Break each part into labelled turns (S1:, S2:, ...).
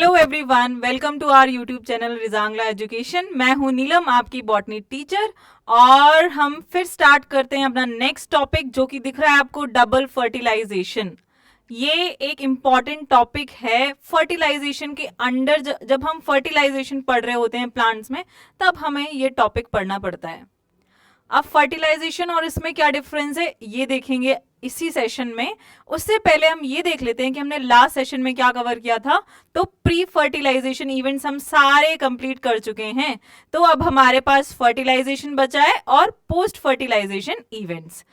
S1: Hello everyone, welcome to our YouTube channel Rezangla education. मैं हूं नीलम, आपकी बॉटनी टीचर। और हम फिर स्टार्ट करते हैं अपना नेक्स्ट टॉपिक, जो कि दिख रहा है आपको, डबल फर्टिलाइजेशन। ये एक इम्पॉर्टेंट टॉपिक है फर्टिलाइजेशन के अंडर। जब हम फर्टिलाइजेशन पढ़ रहे होते हैं प्लांट्स में, तब हमें ये टॉपिक पढ़ना पड़ता है। अब फर्टिलाइजेशन और इसमें क्या डिफरेंस है ये देखेंगे इसी सेशन में। उससे पहले हम ये देख लेते हैं कि हमने लास्ट सेशन में क्या कवर किया था। तो प्री फर्टिलाइजेशन इवेंट्स हम सारे कंप्लीट कर चुके हैं। तो अब हमारे पास फर्टिलाइजेशन बचा है और पोस्ट फर्टिलाइजेशन इवेंट्स।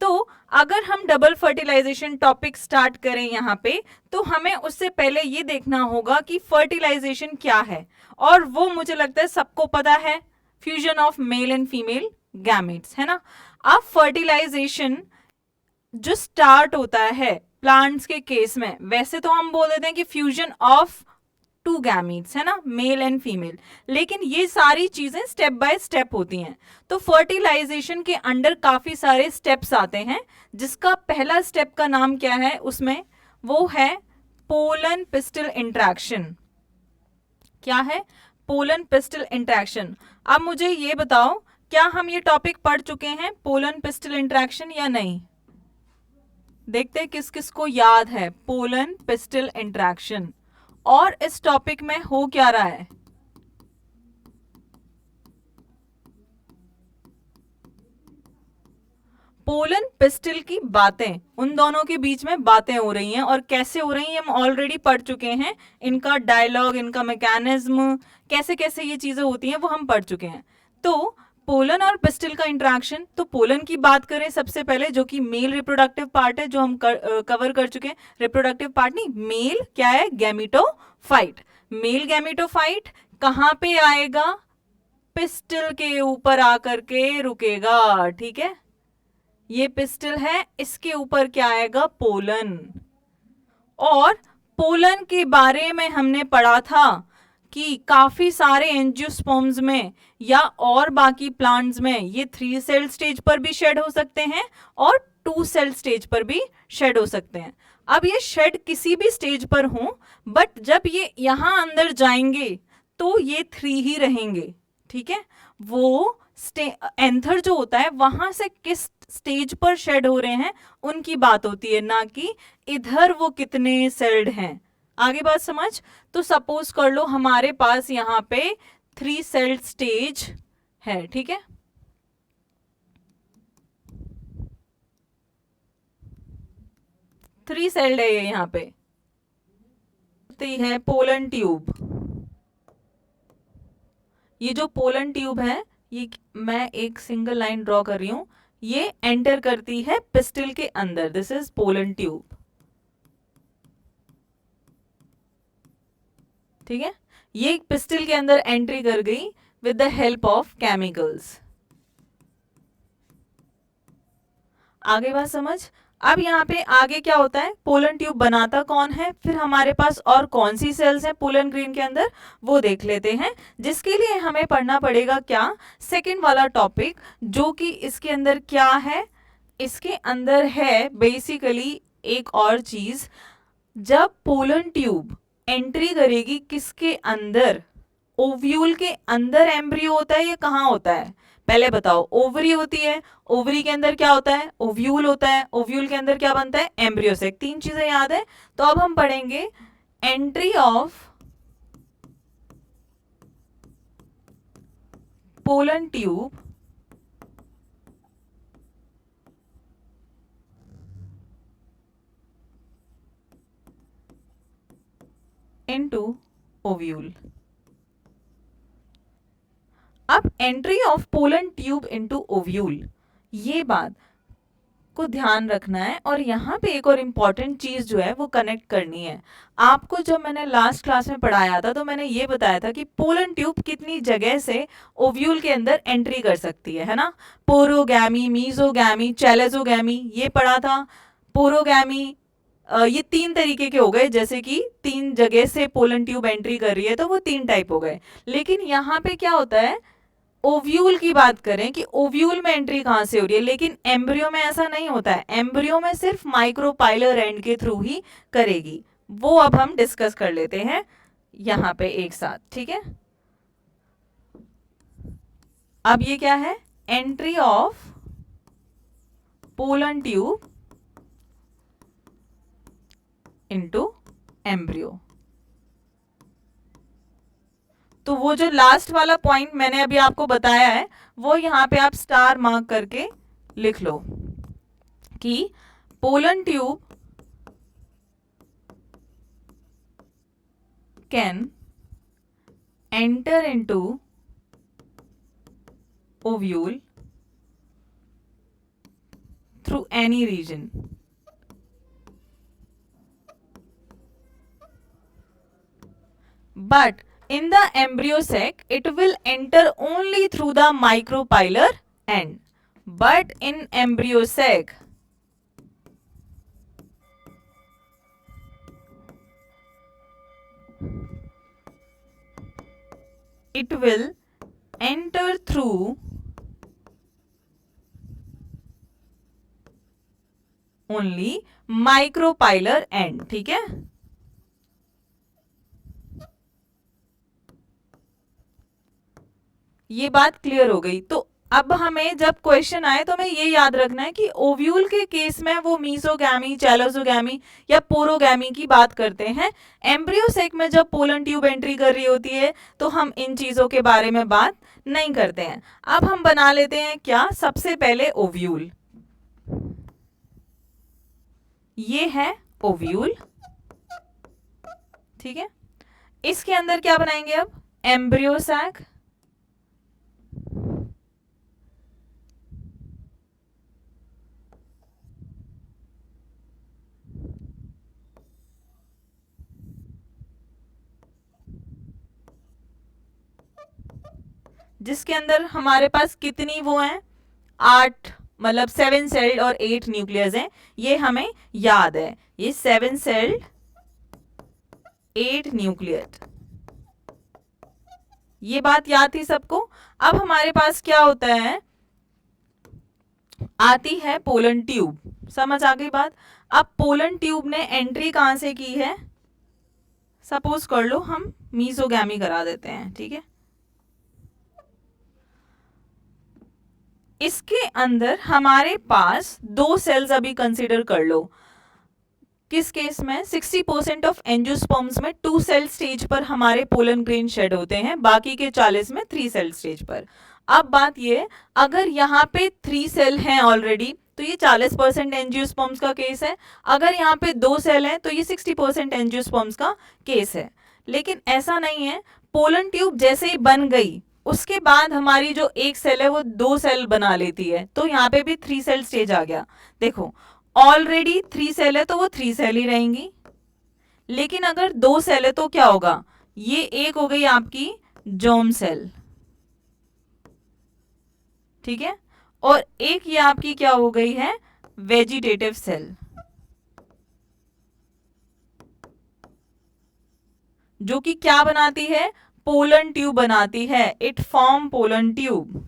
S1: तो अगर हम डबल फर्टिलाइजेशन टॉपिक स्टार्ट करें यहाँ पे, तो हमें उससे पहले ये देखना होगा कि फर्टिलाइजेशन क्या है। और वो मुझे लगता है सबको पता है, fusion of male and female gametes, है ना। अब फर्टिलाइजेशन जो स्टार्ट होता है प्लांट्स के केस में, वैसे तो हम बोल देते हैं कि फ्यूजन ऑफ टू गैमीट्स, है ना, मेल एंड फीमेल। लेकिन ये सारी चीजें स्टेप बाय स्टेप होती हैं। तो फर्टिलाइजेशन के अंडर काफी सारे स्टेप्स आते हैं, जिसका पहला स्टेप का नाम क्या है उसमें, वो है पोलन पिस्टल इंट्रैक्शन। क्या है? Pollen pistol interaction. अब मुझे ये बताओ, क्या हम ये टॉपिक पढ़ चुके हैं पोलन पिस्टल इंट्रैक्शन या नहीं? देखते हैं किस किस को याद है पोलन पिस्टल इंट्रैक्शन और इस टॉपिक में हो क्या रहा है। पोलन पिस्टल की बातें, उन दोनों के बीच में बातें हो रही हैं, और कैसे हो रही हैं हम ऑलरेडी पढ़ चुके हैं। इनका डायलॉग, इनका मैकेनिज्म, कैसे कैसे ये चीजें होती हैं, वो हम पढ़ चुके हैं। तो पोलन और पिस्टल का इंट्रैक्शन, तो पोलन की बात करें सबसे पहले, जो कि मेल रिप्रोडक्टिव पार्ट है, जो हम कवर कर चुके हैं। रिप्रोडक्टिव पार्ट नहीं, मेल क्या है? गैमेटोफाइट। मेल गैमेटोफाइट कहाँ पे आएगा? पिस्टल के ऊपर आकर के रुकेगा, ठीक है। ये पिस्टल है, इसके ऊपर क्या आएगा? पोलन। और पोलन के बारे में हमने पढ़ा था कि काफी सारे एंजियोस्पर्म्स में या और बाकी प्लांट्स में ये 3 सेल स्टेज पर भी शेड हो सकते हैं और 2 सेल स्टेज पर भी शेड हो सकते हैं। अब ये शेड किसी भी स्टेज पर हो, बट जब ये यहां अंदर जाएंगे तो ये 3 ही रहेंगे, ठीक है। वो एंथर जो होता है, वहां से किस स्टेज पर शेड हो रहे हैं उनकी बात होती है, ना कि इधर वो कितने सेल्ड हैं। आगे बात समझ? तो सपोज कर लो हमारे पास यहाँ पे 3 सेल्ड स्टेज है, ठीक है। थ्री सेल्ड है ये यहाँ पे। है पोलन ट्यूब। ये जो पोलन ट्यूब है, ये मैं एक सिंगल लाइन ड्रॉ कर रही हूं, ये एंटर करती है पिस्टल के अंदर। दिस इज पोलन ट्यूब, ठीक है। ये पिस्टल के अंदर एंट्री कर गई with the help of chemicals. आगे बात समझ? अब यहाँ पे आगे क्या होता है, पोलन ट्यूब बनाता कौन है, फिर हमारे पास और कौन सी सेल्स हैं पोलन ग्रेन के अंदर, वो देख लेते हैं। जिसके लिए हमें पढ़ना पड़ेगा क्या? सेकंड वाला टॉपिक, जो कि इसके अंदर क्या है, इसके अंदर है बेसिकली एक और चीज। जब पोलन ट्यूब एंट्री करेगी किसके अंदर? ओव्यूल के अंदर एम्ब्रियो होता है या कहाँ होता है? पहले बताओ। ओवरी होती है, ओवरी के अंदर क्या होता है? ओव्यूल होता है, ओव्यूल के अंदर क्या बनता है? एम्ब्रियो से। 3 चीजें याद है। तो अब हम पढ़ेंगे entry of pollen tube into ovule. अब entry of pollen tube into ovule, ये बात को ध्यान रखना है। और यहाँ पे एक और इम्पॉर्टेंट चीज जो है वो कनेक्ट करनी है आपको। जब मैंने लास्ट क्लास में पढ़ाया था, तो मैंने ये बताया था कि पोलन ट्यूब कितनी जगह से ओव्यूल के अंदर एंट्री कर सकती है ना। पोरोगैमी, मीजोगैमी, चैलेजोगैमी, ये पढ़ा था। पोरोगैमी ये 3 तरीके के हो गए, जैसे कि 3 जगह से पोलन ट्यूब एंट्री कर रही है, तो वो 3 टाइप हो गए। लेकिन यहाँ पे क्या होता है, ओव्यूल की बात करें कि ओव्यूल में एंट्री कहां से हो रही है, लेकिन एम्ब्रियो में ऐसा नहीं होता है। एम्ब्रियो में सिर्फ माइक्रोपाइलर एंड के थ्रू ही करेगी। वो अब हम डिस्कस कर लेते हैं। यहां पे एक साथ, ठीक है। अब ये क्या है, entry of pollen tube into embryo. तो वो जो लास्ट वाला पॉइंट मैंने अभी आपको बताया है वो यहां पे आप स्टार मार्क करके लिख लो कि pollen tube can enter into ovule through any reason. But in the embryo sac, it will enter only through the micropylar end. But in embryo sac, it will enter through only micropylar end, ठीक है। ये बात clear हो गई। तो अब हमें जब क्वेश्चन आए तो हमें ये याद रखना है कि ओव्यूल के केस में वो मीसोगैमी, चैलोसोगैमी या पोरोगैमी की बात करते हैं। एम्ब्रियो सेक में जब पोलन ट्यूब एंट्री कर रही होती है तो हम इन चीजों के बारे में बात नहीं करते हैं। अब हम बना लेते हैं क्या, सबसे पहले ओव्यूल। ये है ओव्यूल, ठीक है। इसके अंदर क्या बनाएंगे अब, एम्ब्रियो सैक। जिसके अंदर हमारे पास कितनी वो हैं, 8, मतलब 7 सेल्ड और 8 न्यूक्लियस हैं। ये हमें याद है, ये 7 सेल्ड 8 न्यूक्लियस, ये बात याद थी सबको। अब हमारे पास क्या होता है, आती है पोलन ट्यूब, समझ आ गई बात। अब पोलन ट्यूब ने एंट्री कहां से की है, सपोज कर लो हम मीसोगैमी करा देते हैं, ठीक है। इसके अंदर हमारे पास 2 सेल्स अभी कंसीडर कर लो। किस केस में, 60% ऑफ एंजियोस्पर्म्स में 2 सेल स्टेज पर हमारे पोलन ग्रेन शेड होते हैं, बाकी के 40 में 3 सेल स्टेज पर। अब बात ये, अगर यहाँ पे 3 सेल हैं ऑलरेडी तो ये 40% एंजियोस्पर्म्स का केस है। अगर यहाँ पे 2 सेल हैं तो ये 60% एंजियोस्पर्म्स का केस है। लेकिन ऐसा नहीं है, पोलन ट्यूब जैसे ही बन गई उसके बाद हमारी जो एक सेल है वो 2 सेल बना लेती है, तो यहाँ पे भी 3 सेल स्टेज आ गया। देखो ऑलरेडी 3 सेल है तो वो 3 सेल ही रहेंगी, लेकिन अगर 2 सेल है तो क्या होगा, ये एक हो गई आपकी जर्म सेल, ठीक है, और एक ये आपकी क्या हो गई है, वेजिटेटिव सेल, जो कि क्या बनाती है, पोलन ट्यूब बनाती है। It form pollen tube.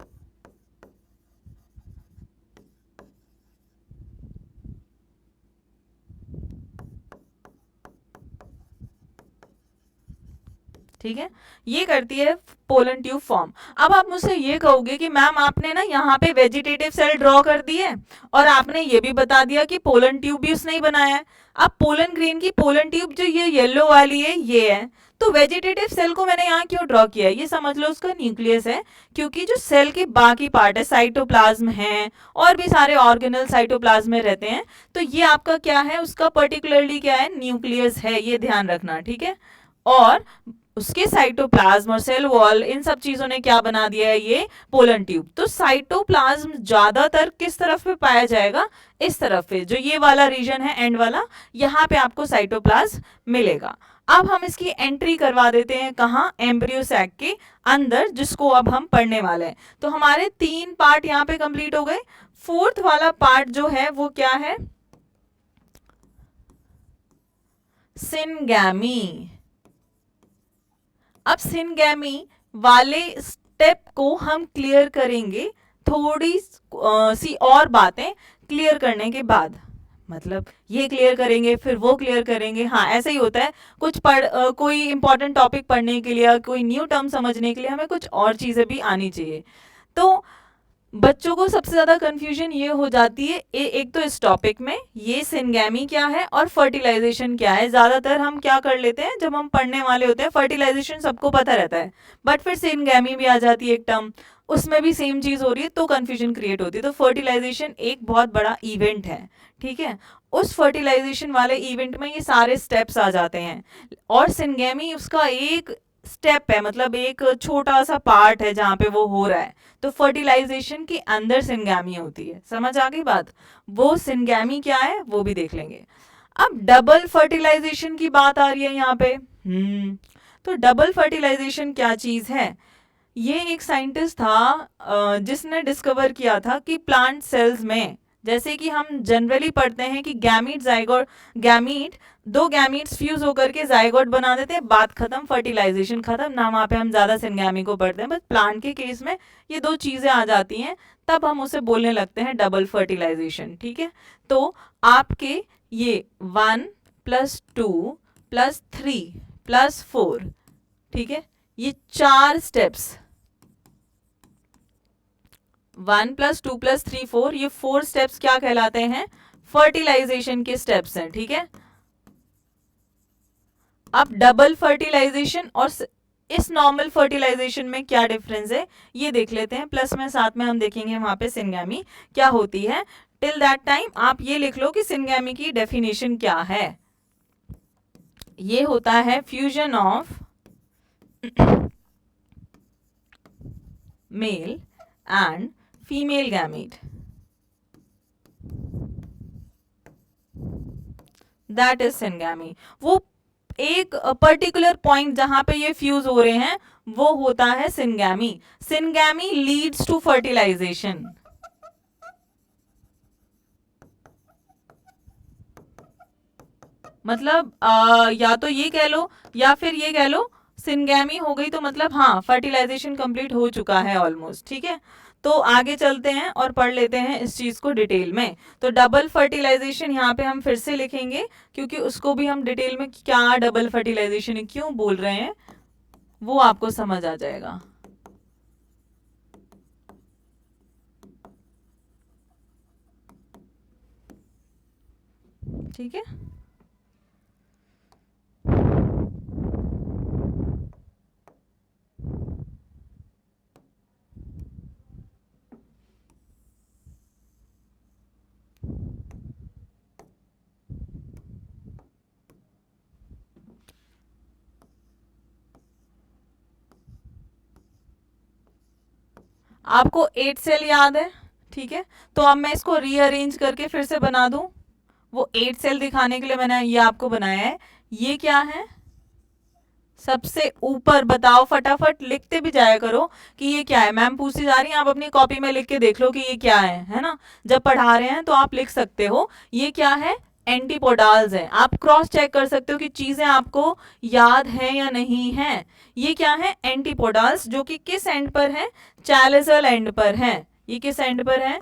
S1: ठीक है, ये करती है पोलन ट्यूब फॉर्म। अब आप मुझसे ये कहोगे कि मैम आपने ना यहाँ पे वेजिटेटिव सेल ड्रॉ कर दी है और आपने ये भी बता दिया कि पोलन ट्यूब भी उसने ही बनाया है। अब पोलन ग्रेन की पोलन ट्यूब जो ये येलो वाली है ये है, तो वेजिटेटिव सेल को मैंने यहाँ क्यों ड्रॉ किया है, ये समझ लो उसका न्यूक्लियस है, क्योंकि जो सेल के बाकी पार्ट है, साइटोप्लाज्म है और भी सारे ऑर्गेनल साइटोप्लाज्म में रहते हैं, तो ये आपका क्या है, उसका पर्टिकुलरली क्या है, न्यूक्लियस है, ये ध्यान रखना, ठीक है। और उसके साइटोप्लाज्म और सेल वॉल इन सब चीजों ने क्या बना दिया है, ये पोलन ट्यूब। तो साइटोप्लाज्म ज्यादातर किस तरफ पे पाया जाएगा, इस तरफ पे, जो ये वाला रीजन है एंड वाला, यहाँ पे आपको साइटोप्लाज्म मिलेगा। अब हम इसकी एंट्री करवा देते हैं कहाँ, एम्ब्रियो सैक के अंदर, जिसको अब हम पढ़ने वाले हैं। तो हमारे 3 पार्ट यहाँ पे कंप्लीट हो गए। 4th वाला पार्ट जो है वो क्या है, सिनगैमी। अब सिनगैमी वाले स्टेप को हम क्लियर करेंगे थोड़ी सी और बातें क्लियर करने के बाद। मतलब ये क्लियर करेंगे फिर वो क्लियर करेंगे, हाँ ऐसा ही होता है। कोई इंपॉर्टेंट टॉपिक पढ़ने के लिए, कोई न्यू टर्म समझने के लिए हमें कुछ और चीज़ें भी आनी चाहिए। तो बच्चों को सबसे ज़्यादा कंफ्यूजन ये हो जाती है एक तो इस टॉपिक में ये सिनगैमी क्या है और फर्टिलाइजेशन क्या है। ज़्यादातर हम क्या कर लेते हैं जब हम पढ़ने वाले होते हैं, फर्टिलाइजेशन सबको पता रहता है, बट फिर सिनगैमी भी आ जाती है एक टर्म, उसमें भी सेम चीज़ हो रही है तो कंफ्यूजन क्रिएट होती है। तो फर्टिलाइजेशन एक बहुत बड़ा इवेंट है, ठीक है। उस फर्टिलाइजेशन वाले इवेंट में ये सारे स्टेप्स आ जाते हैं और सिनगैमी उसका एक स्टेप है, मतलब एक छोटा सा पार्ट है जहाँ पे वो हो रहा है। तो फर्टिलाइजेशन के अंदर सिनगैमी होती है, समझ आ गई बात। वो सिनगैमी क्या है वो भी देख लेंगे। अब डबल फर्टिलाइजेशन की बात आ रही है यहाँ पे। तो डबल फर्टिलाइजेशन क्या चीज है? ये एक साइंटिस्ट था जिसने डिस्कवर किया था कि प्लांट सेल्स में, जैसे कि हम जनरली पढ़ते हैं कि दो गैमीट्स फ्यूज होकर के जाइगोट बना देते हैं, बात खत्म, फर्टिलाइजेशन खत्म ना, वहां पे हम ज्यादा सिनगैमी को पढ़ते हैं। बस प्लांट के केस में ये दो चीजें आ जाती हैं, तब हम उसे बोलने लगते हैं डबल फर्टिलाइजेशन, ठीक है। तो आपके ये 1+2+3+4, ठीक है, ये 4 स्टेप्स, 1+2+3+4, ये 4 स्टेप्स क्या कहलाते हैं? फर्टिलाइजेशन के स्टेप्स हैं, ठीक है। अब डबल फर्टिलाइजेशन और इस नॉर्मल फर्टिलाइजेशन में क्या डिफरेंस है ये देख लेते हैं, प्लस में साथ में हम देखेंगे वहां पे सिनगैमी क्या होती है। टिल दैट टाइम आप ये लिख लो कि सिनगैमी की डेफिनेशन क्या है। ये होता है fusion of male and female gamete, that is syngamy. वो एक पर्टिकुलर पॉइंट जहां पे ये फ्यूज हो रहे हैं वो होता है syngamy. Syngamy leads to fertilisation. मतलब या तो ये कह लो या फिर ये कह लो सिनगैमी हो गई तो मतलब हाँ फर्टिलाइजेशन कंप्लीट हो चुका है ऑलमोस्ट, ठीक है। तो आगे चलते हैं और पढ़ लेते हैं इस चीज को डिटेल में। तो डबल फर्टिलाइजेशन यहाँ पे हम फिर से लिखेंगे क्योंकि उसको भी हम डिटेल में क्या डबल फर्टिलाइजेशन है क्यों बोल रहे हैं वो आपको समझ आ जाएगा। ठीक है, आपको 8 सेल याद है, ठीक है। तो अब मैं इसको रीअरेंज करके फिर से बना दूं। वो 8 सेल दिखाने के लिए मैंने ये आपको बनाया है। ये क्या है? सबसे ऊपर बताओ, फटाफट लिखते भी जाया करो कि ये क्या है। मैम पूछती जा रही है, आप अपनी कॉपी में लिख के देख लो कि ये क्या है ना। जब पढ़ा रहे हैं तो आप लिख सकते हो ये क्या है। एंटीपोडाल्स है। आप क्रॉस चेक कर सकते हो कि चीजें आपको याद है या नहीं है। ये क्या है? एंटीपोडाल्स, जो कि किस एंड पर है? चैलेजल एंड पर है। ये किस एंड पर है?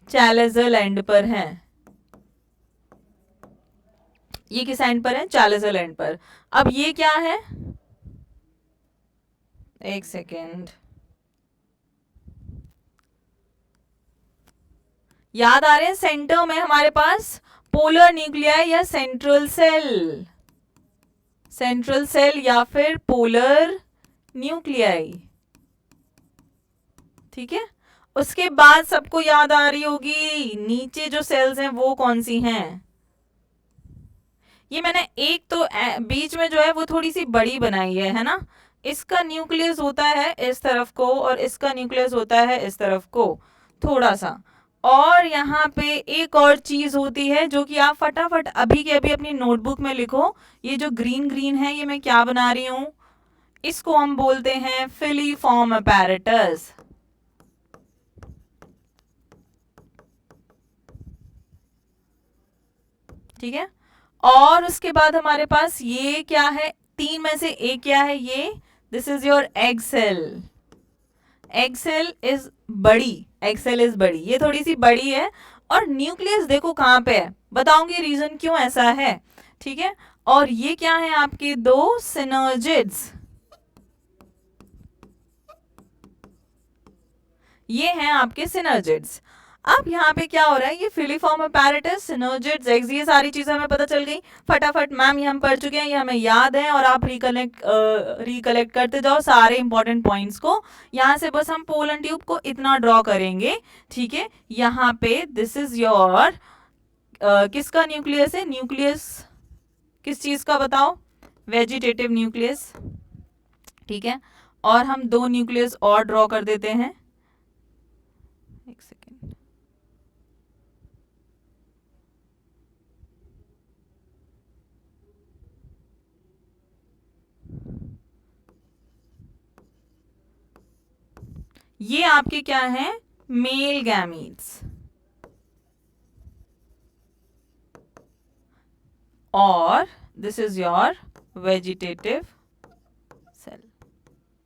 S1: चैलेजल एंड पर है। ये किस एंड पर है? चैलेजल एंड पर। अब ये क्या है? एक सेकेंड, याद आ रहे हैं? सेंटर में हमारे पास पोलर न्यूक्लियाई या सेंट्रल सेल, सेंट्रल सेल या फिर पोलर न्यूक्लियाई, ठीक है। उसके बाद सबको याद आ रही होगी नीचे जो सेल्स हैं वो कौन सी हैं। ये मैंने एक तो बीच में जो है वो थोड़ी सी बड़ी बनाई है ना। इसका न्यूक्लियस होता है इस तरफ को और इसका न्यूक्लियस होता है इस तरफ को थोड़ा सा। और यहाँ पे एक और चीज होती है जो कि आप फटाफट अभी के अभी अपनी नोटबुक में लिखो। ये जो ग्रीन ग्रीन है ये मैं क्या बना रही हूं? इसको हम बोलते हैं फिलीफॉर्म अपैरेटस, ठीक है। और उसके बाद हमारे पास ये क्या है? 3 में से एक क्या है? ये this is your egg cell. Egg cell is बड़ी, एग सेल इज बड़ी, ये थोड़ी सी बड़ी है और न्यूक्लियस देखो कहाँ पे है, बताऊंगी रीजन क्यों ऐसा है, ठीक है। और ये क्या है आपके दो सिनर्जिड्स, ये हैं आपके सिनर्जिड्स। अब यहाँ पे क्या हो रहा है, ये फिलीफॉर्म अपैरेटस, सिनर्जिड्स, एग्स, ये सारी चीजें हमें पता चल गई फटाफट। मैम ये हम पढ़ चुके हैं, ये हमें याद है, और आप रिकलेक्ट करते जाओ सारे इंपॉर्टेंट पॉइंट्स को। यहाँ से बस हम पोलन ट्यूब को इतना ड्रॉ करेंगे, ठीक है। यहाँ पे दिस इज योर किसका न्यूक्लियस है, न्यूक्लियस किस चीज का बताओ, वेजिटेटिव न्यूक्लियस, ठीक है। और हम दो न्यूक्लियस और ड्रॉ कर देते हैं, एक सेकेंड। ये आपके क्या है, मेल गैमीट्स, और this is your vegetative cell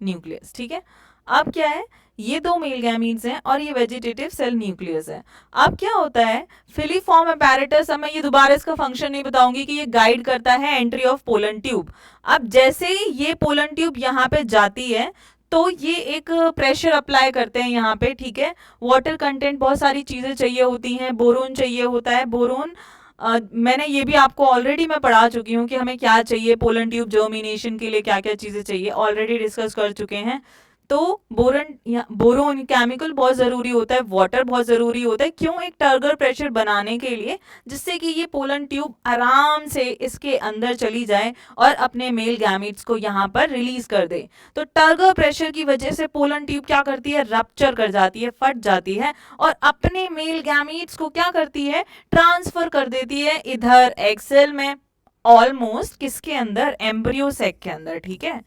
S1: nucleus, ठीक है। अब क्या है, ये दो मेल गैमीट्स हैं और ये वेजिटेटिव सेल न्यूक्लियस है। अब क्या होता है, फिलीफॉर्म अपैरेटस, मैं ये दोबारा इसका फंक्शन नहीं बताऊंगी कि ये गाइड करता है एंट्री ऑफ पोलन ट्यूब। अब जैसे ही ये पोलन ट्यूब यहाँ पे जाती है तो ये एक प्रेशर अप्लाई करते हैं यहाँ पे, ठीक है। वाटर कंटेंट, बहुत सारी चीजें चाहिए होती हैं, बोरोन चाहिए होता है, बोरोन मैंने ये भी आपको ऑलरेडी मैं पढ़ा चुकी हूँ कि हमें क्या चाहिए पोलन ट्यूब जर्मिनेशन के लिए, क्या क्या चीजें चाहिए, ऑलरेडी डिस्कस कर चुके हैं। तो बोरोन केमिकल बहुत जरूरी होता है, वाटर बहुत जरूरी होता है, क्यों, एक टर्गर प्रेशर बनाने के लिए, जिससे कि ये पोलन ट्यूब आराम से इसके अंदर चली जाए और अपने मेल गैमीट्स को यहाँ पर रिलीज कर दे। तो टर्गर प्रेशर की वजह से पोलन ट्यूब क्या करती है, रप्चर कर जाती है, फट जाती है, और अपने मेल गैमीट्स को क्या करती है, ट्रांसफर कर देती है इधर एग सेल में, ऑलमोस्ट किसके अंदर, एम्ब्रियो सेक के अंदर, ठीक है,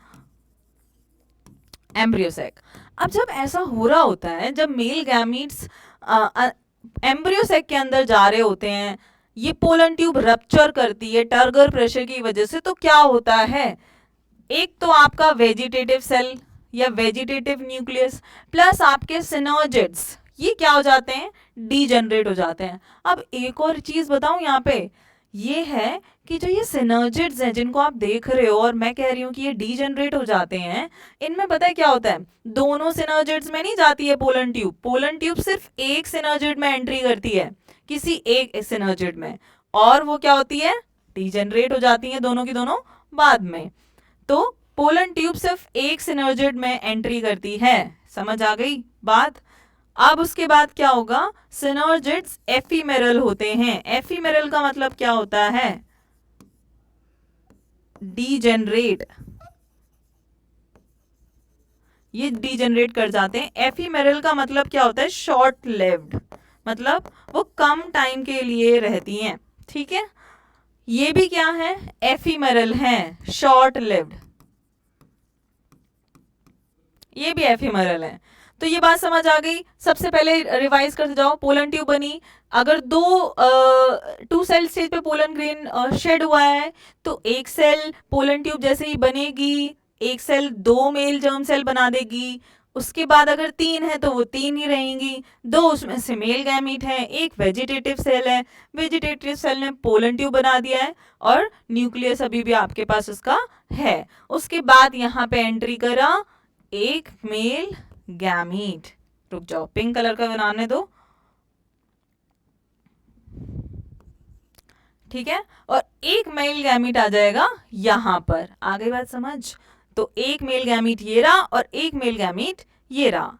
S1: एम्ब्रियो सेक। अब जब ऐसा हो रहा होता है, जब मेल गैमीट्स एम्ब्रियो सेक के अंदर जा रहे होते हैं, ये पोलन ट्यूब रप्चर करती है टर्गर प्रेशर की वजह से, तो क्या होता है, एक तो आपका वेजिटेटिव सेल या वेजिटेटिव न्यूक्लियस प्लस आपके सिनर्जिड्स, ये क्या हो जाते हैं, डीजनरेट हो जाते हैं। अब एक और चीज बताऊं यहाँ पे, ये है कि जो ये सिनर्जिड्स हैं जिनको आप देख रहे हो और मैं कह रही हूँ कि ये डीजनरेट हो जाते हैं, इनमें पता है क्या होता है, दोनों सिनर्जिड्स में नहीं जाती है पोलन ट्यूब, पोलन ट्यूब सिर्फ एक सिनर्जिड में एंट्री करती है, किसी एक सिनर्जिड में, और वो क्या होती है, डीजनरेट हो जाती है दोनों की दोनों बाद में। तो पोलन ट्यूब सिर्फ एक सिनर्जिड में एंट्री करती है, समझ आ गई बात। अब उसके बाद क्या होगा, सिनर्जिड्स एफीमेरल होते हैं, एफीमेरल का मतलब क्या होता है, डीजेनरेट, ये डीजेनरेट कर जाते हैं। एफीमेरल का मतलब क्या होता है, शॉर्ट लिव्ड, मतलब वो कम टाइम के लिए रहती हैं, ठीक है। ये भी क्या है, एफीमेरल हैं, शॉर्ट लिव्ड, ये भी एफीमेरल है। तो ये बात समझ आ गई। सबसे पहले रिवाइज करते जाओ, पोलन ट्यूब बनी, अगर टू सेल स्टेज पे पोलन ग्रेन शेड हुआ है तो एक सेल पोलन ट्यूब जैसे ही बनेगी, एक सेल दो मेल जर्म सेल बना देगी, उसके बाद अगर तीन है तो वो तीन ही रहेंगी, दो उसमें से मेल गैमीट है, एक वेजिटेटिव सेल है, वेजिटेटिव सेल ने पोलन ट्यूब बना दिया है और न्यूक्लियस अभी भी आपके पास उसका है। उसके बाद यहाँ पे एंट्री करा एक मेल गैमीट, रुक जाओ पिंक कलर का बनाने दो, ठीक है, और एक मेल गैमीट आ जाएगा यहां पर, आ गई बात समझ। तो एक मेल गैमीट ये रहा और एक मेल गैमीट ये रहा,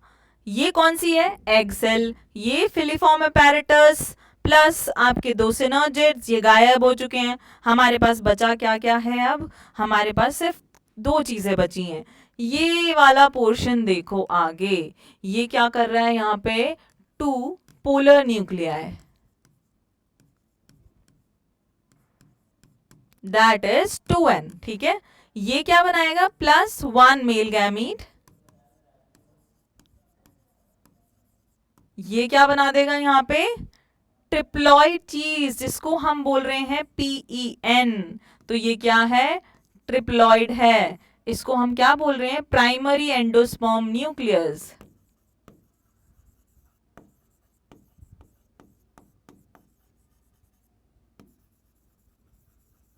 S1: ये कौन सी है, एग सेल, ये फिलीफॉर्म अपैरेटस प्लस आपके दो सिनर्जिड्स, ये गायब हो चुके हैं। हमारे पास बचा क्या क्या है, अब हमारे पास सिर्फ दो चीजें बची हैं। ये वाला पोर्शन देखो आगे, ये क्या कर रहा है यहाँ पे, two polar nuclei, that is 2n, ठीक है। ये क्या बनाएगा, प्लस वन मेल गैमीट, ये क्या बना देगा यहाँ पे, ट्रिप्लॉइड चीज, जिसको हम बोल रहे हैं PEN। तो ये क्या है, ट्रिप्लॉइड है, इसको हम क्या बोल रहे हैं, प्राइमरी एंडोस्पर्म न्यूक्लियस।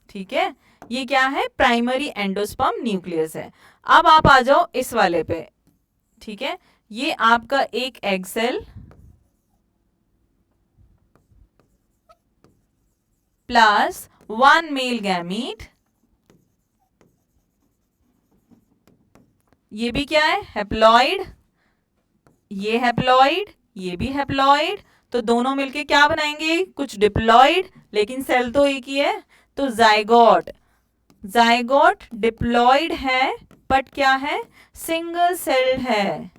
S1: ठीक है, ये क्या है, प्राइमरी एंडोस्पर्म न्यूक्लियस है। अब आप आ जाओ इस वाले पे, ठीक है, ये आपका एक egg cell plus 1 male gamete, ये भी क्या है, हैप्लॉइड, ये हैप्लॉइड, ये भी हैप्लॉइड, तो दोनों मिलके क्या बनाएंगे, कुछ डिप्लॉइड, लेकिन सेल तो एक ही है, तो जाइगोट। जाइगोट डिप्लॉइड है बट क्या है, सिंगल सेल है,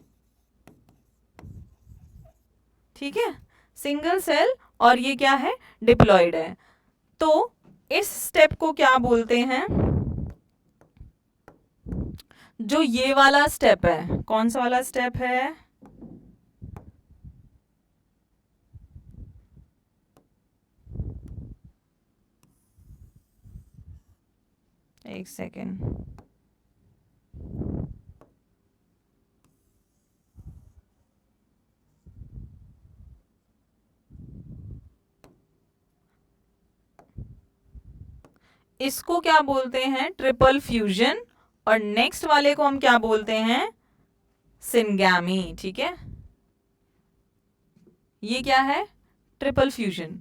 S1: ठीक है, सिंगल सेल, और ये क्या है, डिप्लॉइड है। तो इस स्टेप को क्या बोलते हैं, जो ये वाला स्टेप है, कौन सा वाला स्टेप है, एक सेकेंड, इसको क्या बोलते हैं, ट्रिपल फ्यूजन, और नेक्स्ट वाले को हम क्या बोलते हैं, सिनगैमी, ठीक है, ये क्या है, ट्रिपल फ्यूजन।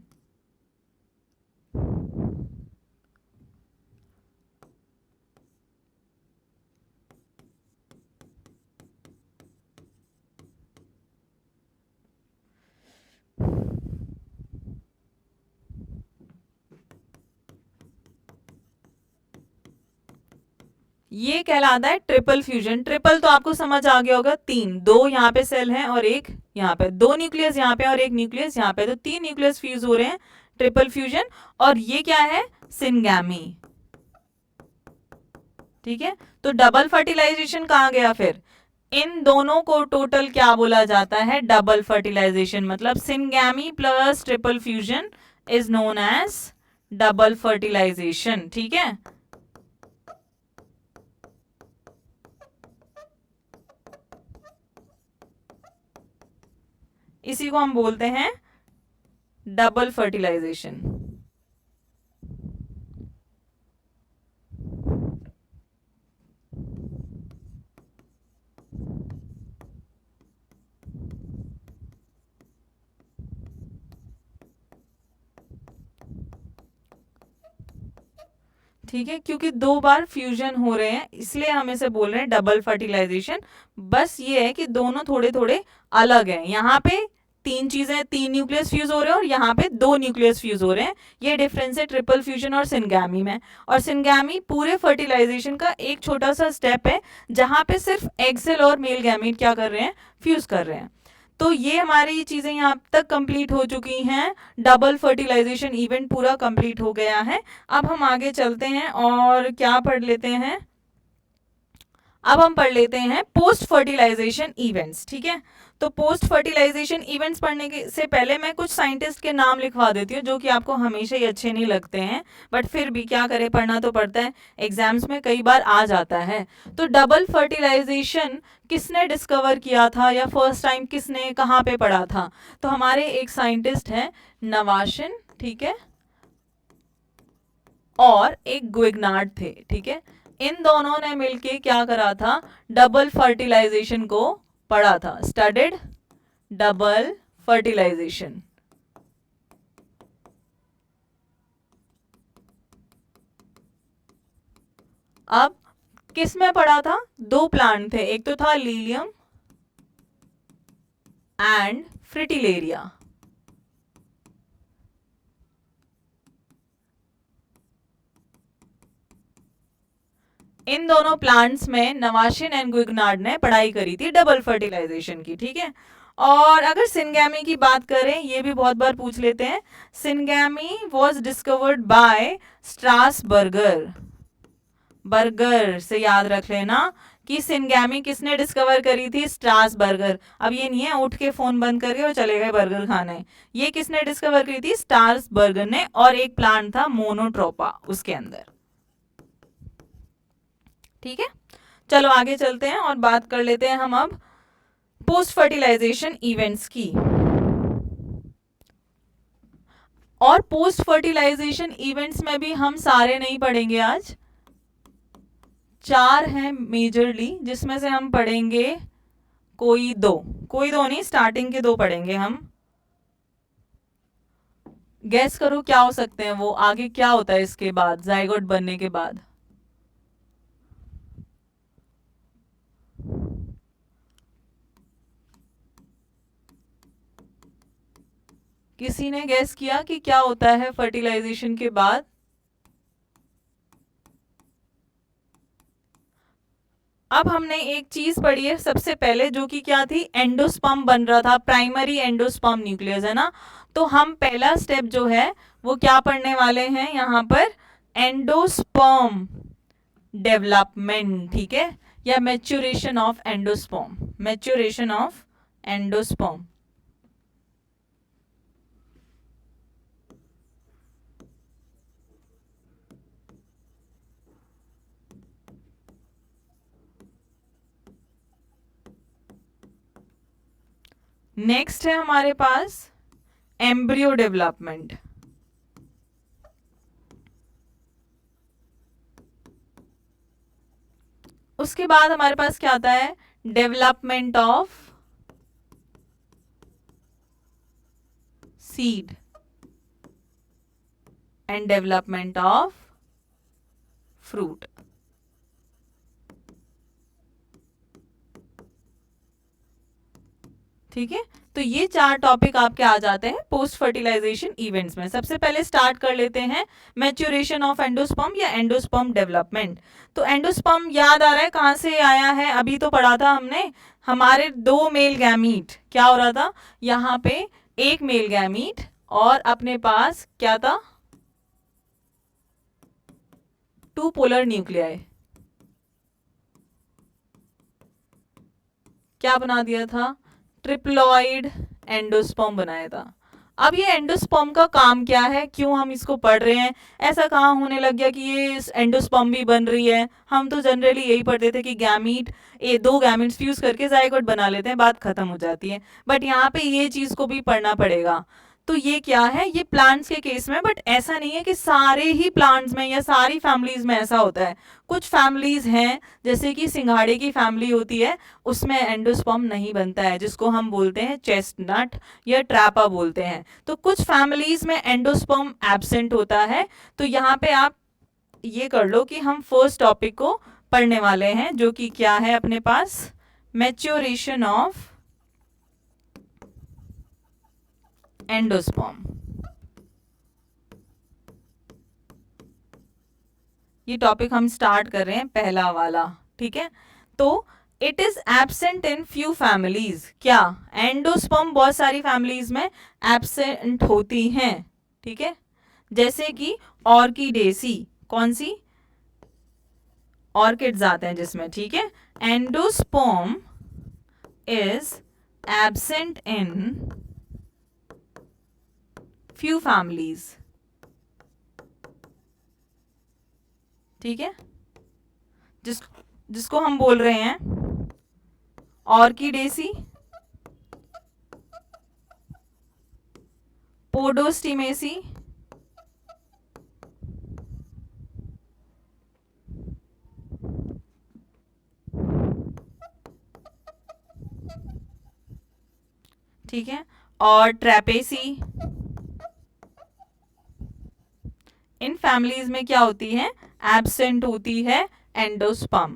S1: ये कहलाता है ट्रिपल फ्यूजन। ट्रिपल तो आपको समझ आ गया होगा, तीन, दो यहाँ पे सेल हैं और एक यहाँ पे, दो न्यूक्लियस यहाँ पे और एक न्यूक्लियस यहाँ पे, तो तीन न्यूक्लियस फ्यूज हो रहे हैं, ट्रिपल फ्यूजन। और ये क्या है, सिनगैमी, ठीक है। तो डबल फर्टिलाइजेशन कहाँ गया फिर, इन दोनों को टोटल क्या बोला जाता है, डबल फर्टिलाइजेशन, मतलब syngamy plus triple fusion is known as double fertilisation, ठीक है। इसी को हम बोलते हैं डबल फर्टिलाइजेशन। ठीक है, क्योंकि दो बार फ्यूजन हो रहे हैं इसलिए हम इसे बोल रहे हैं डबल फर्टिलाइजेशन। बस ये है कि दोनों थोड़े थोड़े अलग हैं, यहाँ पे तीन चीजें, तीन न्यूक्लियस फ्यूज हो रहे हैं और यहाँ पे दो न्यूक्लियस फ्यूज हो रहे हैं, ये डिफरेंस है ट्रिपल फ्यूजन और सिनगैमी में। और सिनगैमी पूरे फर्टिलाइजेशन का एक छोटा सा स्टेप है जहां पे सिर्फ एग सेल और मेल गैमीट क्या कर रहे हैं, फ्यूज कर रहे हैं। तो ये हमारी चीजें यहाँ तक कंप्लीट हो चुकी हैं, डबल फर्टिलाइजेशन इवेंट पूरा कंप्लीट हो गया है। अब हम आगे चलते हैं और क्या पढ़ लेते हैं, अब हम पढ़ लेते हैं पोस्ट फर्टिलाइजेशन इवेंट्स, ठीक है। तो पोस्ट फर्टिलाइजेशन इवेंट्स पढ़ने के से पहले मैं कुछ साइंटिस्ट के नाम लिखवा देती हूँ जो कि आपको हमेशा ही अच्छे नहीं लगते हैं, बट फिर भी क्या करें, पढ़ना तो पड़ता है, एग्जाम्स में कई बार आ जाता है। तो डबल फर्टिलाइजेशन किसने डिस्कवर किया था या फर्स्ट टाइम किसने कहाँ पे पढ़ा था, तो हमारे एक साइंटिस्ट हैं नवाशिन, ठीक है, और एक गुइगनार्ड थे, ठीक है। इन दोनों ने मिलके क्या करा था, डबल फर्टिलाइजेशन को पढ़ा था, स्टडीड डबल फर्टिलाइजेशन। अब किस में पढ़ा था, दो प्लांट थे, एक तो था लीलियम एंड फ्रिटिलेरिया। इन दोनों प्लांट्स में नवाशिन एंड गुइगनार्ड ने पढ़ाई करी थी डबल फर्टिलाइजेशन की, ठीक है। और अगर सिनगैमी की बात करें, ये भी बहुत बार पूछ लेते हैं, syngamy was discovered by Strasburger. Burger से याद रख लेना कि सिनगैमी किसने डिस्कवर करी थी, स्ट्रासबर्गर। अब ये नहीं है उठ के फोन बंद करके और चले गए बर्गर खाने, ये किसने डिस्कवर करी थी, स्ट्रासबर्गर ने, और एक प्लांट था मोनोट्रोपा उसके अंदर, ठीक है। चलो आगे चलते हैं और बात कर लेते हैं हम अब पोस्ट फर्टिलाइजेशन इवेंट्स की। और पोस्ट फर्टिलाइजेशन इवेंट्स में भी हम सारे नहीं पढ़ेंगे आज, 4 हैं मेजरली, जिसमें से हम पढ़ेंगे कोई दो नहीं, स्टार्टिंग के 2 पढ़ेंगे हम। गैस करो क्या हो सकते हैं वो, आगे क्या होता है इसके बाद, जाइगोट बनने के बाद। किसी ने गैस किया कि क्या होता है फर्टिलाइजेशन के बाद? अब हमने एक चीज पढ़ी है सबसे पहले, जो कि क्या थी, एंडोस्पर्म बन रहा था, प्राइमरी एंडोस्पर्म न्यूक्लियस, है ना। तो हम पहला स्टेप जो है वो क्या पढ़ने वाले हैं यहाँ पर, एंडोस्पर्म डेवलपमेंट, ठीक है, या maturation of endosperm, maturation of endosperm. Next है हमारे पास एम्ब्रियो डेवलपमेंट। उसके बाद हमारे पास क्या आता है, development of seed and development of fruit. ठीक है, तो ये 4 टॉपिक आपके आ जाते हैं पोस्ट फर्टिलाइजेशन इवेंट्स में। सबसे पहले स्टार्ट कर लेते हैं मैच्योरेशन ऑफ एंडोस्पर्म या एंडोस्पर्म डेवलपमेंट। तो एंडोस्पर्म याद आ रहा है कहां से आया है, अभी तो पढ़ा था हमने, हमारे 2 मेल गैमीट, क्या हो रहा था यहाँ पे, एक मेल गैमीट और अपने पास क्या था, 2 पोलर न्यूक्लियाई, क्या बना दिया था, ट्रिप्लॉइड एंडोस्पर्म बनाया था। अब ये एंडोस्पर्म का काम क्या है, क्यों हम इसको पढ़ रहे हैं, ऐसा कहाँ होने लग गया कि ये एंडोस्पर्म भी बन रही है। हम तो जनरली यही पढ़ते थे कि गैमीट, 2 गैमीट्स फ्यूज करके जाइगोट बना लेते हैं, बात खत्म हो जाती है। बट यहाँ पे ये चीज को भी पढ़ना पड़ेगा। तो ये क्या है, ये प्लांट्स के केस में, बट ऐसा नहीं है कि सारे ही प्लांट्स में या सारी फैमिलीज में ऐसा होता है। कुछ फैमिलीज हैं, जैसे कि सिंघाड़े की फैमिली होती है, उसमें एंडोस्पर्म नहीं बनता है, जिसको हम बोलते हैं चेस्टनट या ट्रैपा बोलते हैं। तो कुछ फैमिलीज में एंडोस्पर्म एब्सेंट होता है। तो यहाँ पे आप ये कर लो कि हम फर्स्ट टॉपिक को पढ़ने वाले हैं, जो कि क्या है अपने पास, मैच्योरेशन ऑफ एंडोस्पर्म। ये टॉपिक हम स्टार्ट कर रहे हैं, पहला वाला, ठीक है। तो it is absent in few families, क्या, एंडोस्पर्म बहुत सारी फैमिलीज में एब्सेंट होती हैं, ठीक है, जैसे कि ऑर्किडेसी, कौन सी, ऑर्किड्स आते हैं जिसमें, ठीक है। Endosperm is absent in few families, ठीक है, जिसको हम बोल रहे हैं ऑर्किडेसी, पोडोस्टिमेसी, ठीक है, और ट्रैपेसी। इन फैमिलीज में क्या होती है, एब्सेंट होती है एंडोस्पर्म।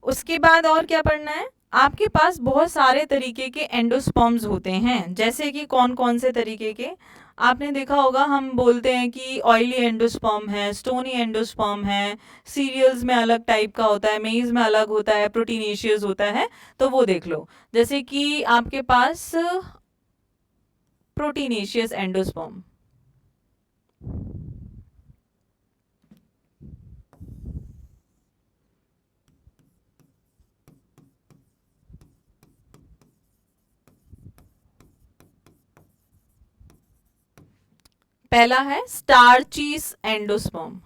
S1: उसके बाद और क्या पढ़ना है, आपके पास बहुत सारे तरीके के एंडोस्पर्म्स होते हैं, जैसे कि कौन कौन से तरीके के, आपने देखा होगा, हम बोलते हैं कि ऑयली एंडोस्पर्म है, स्टोनी एंडोस्पर्म है, सीरियल्स में अलग टाइप का होता है, मेज में अलग होता है, प्रोटीनेशियस होता है, तो वो देख लो। जैसे कि आपके पास प्रोटीनेशियस एंडोस्पर्म, पहला है स्टार्चीस एंडोस्पर्म,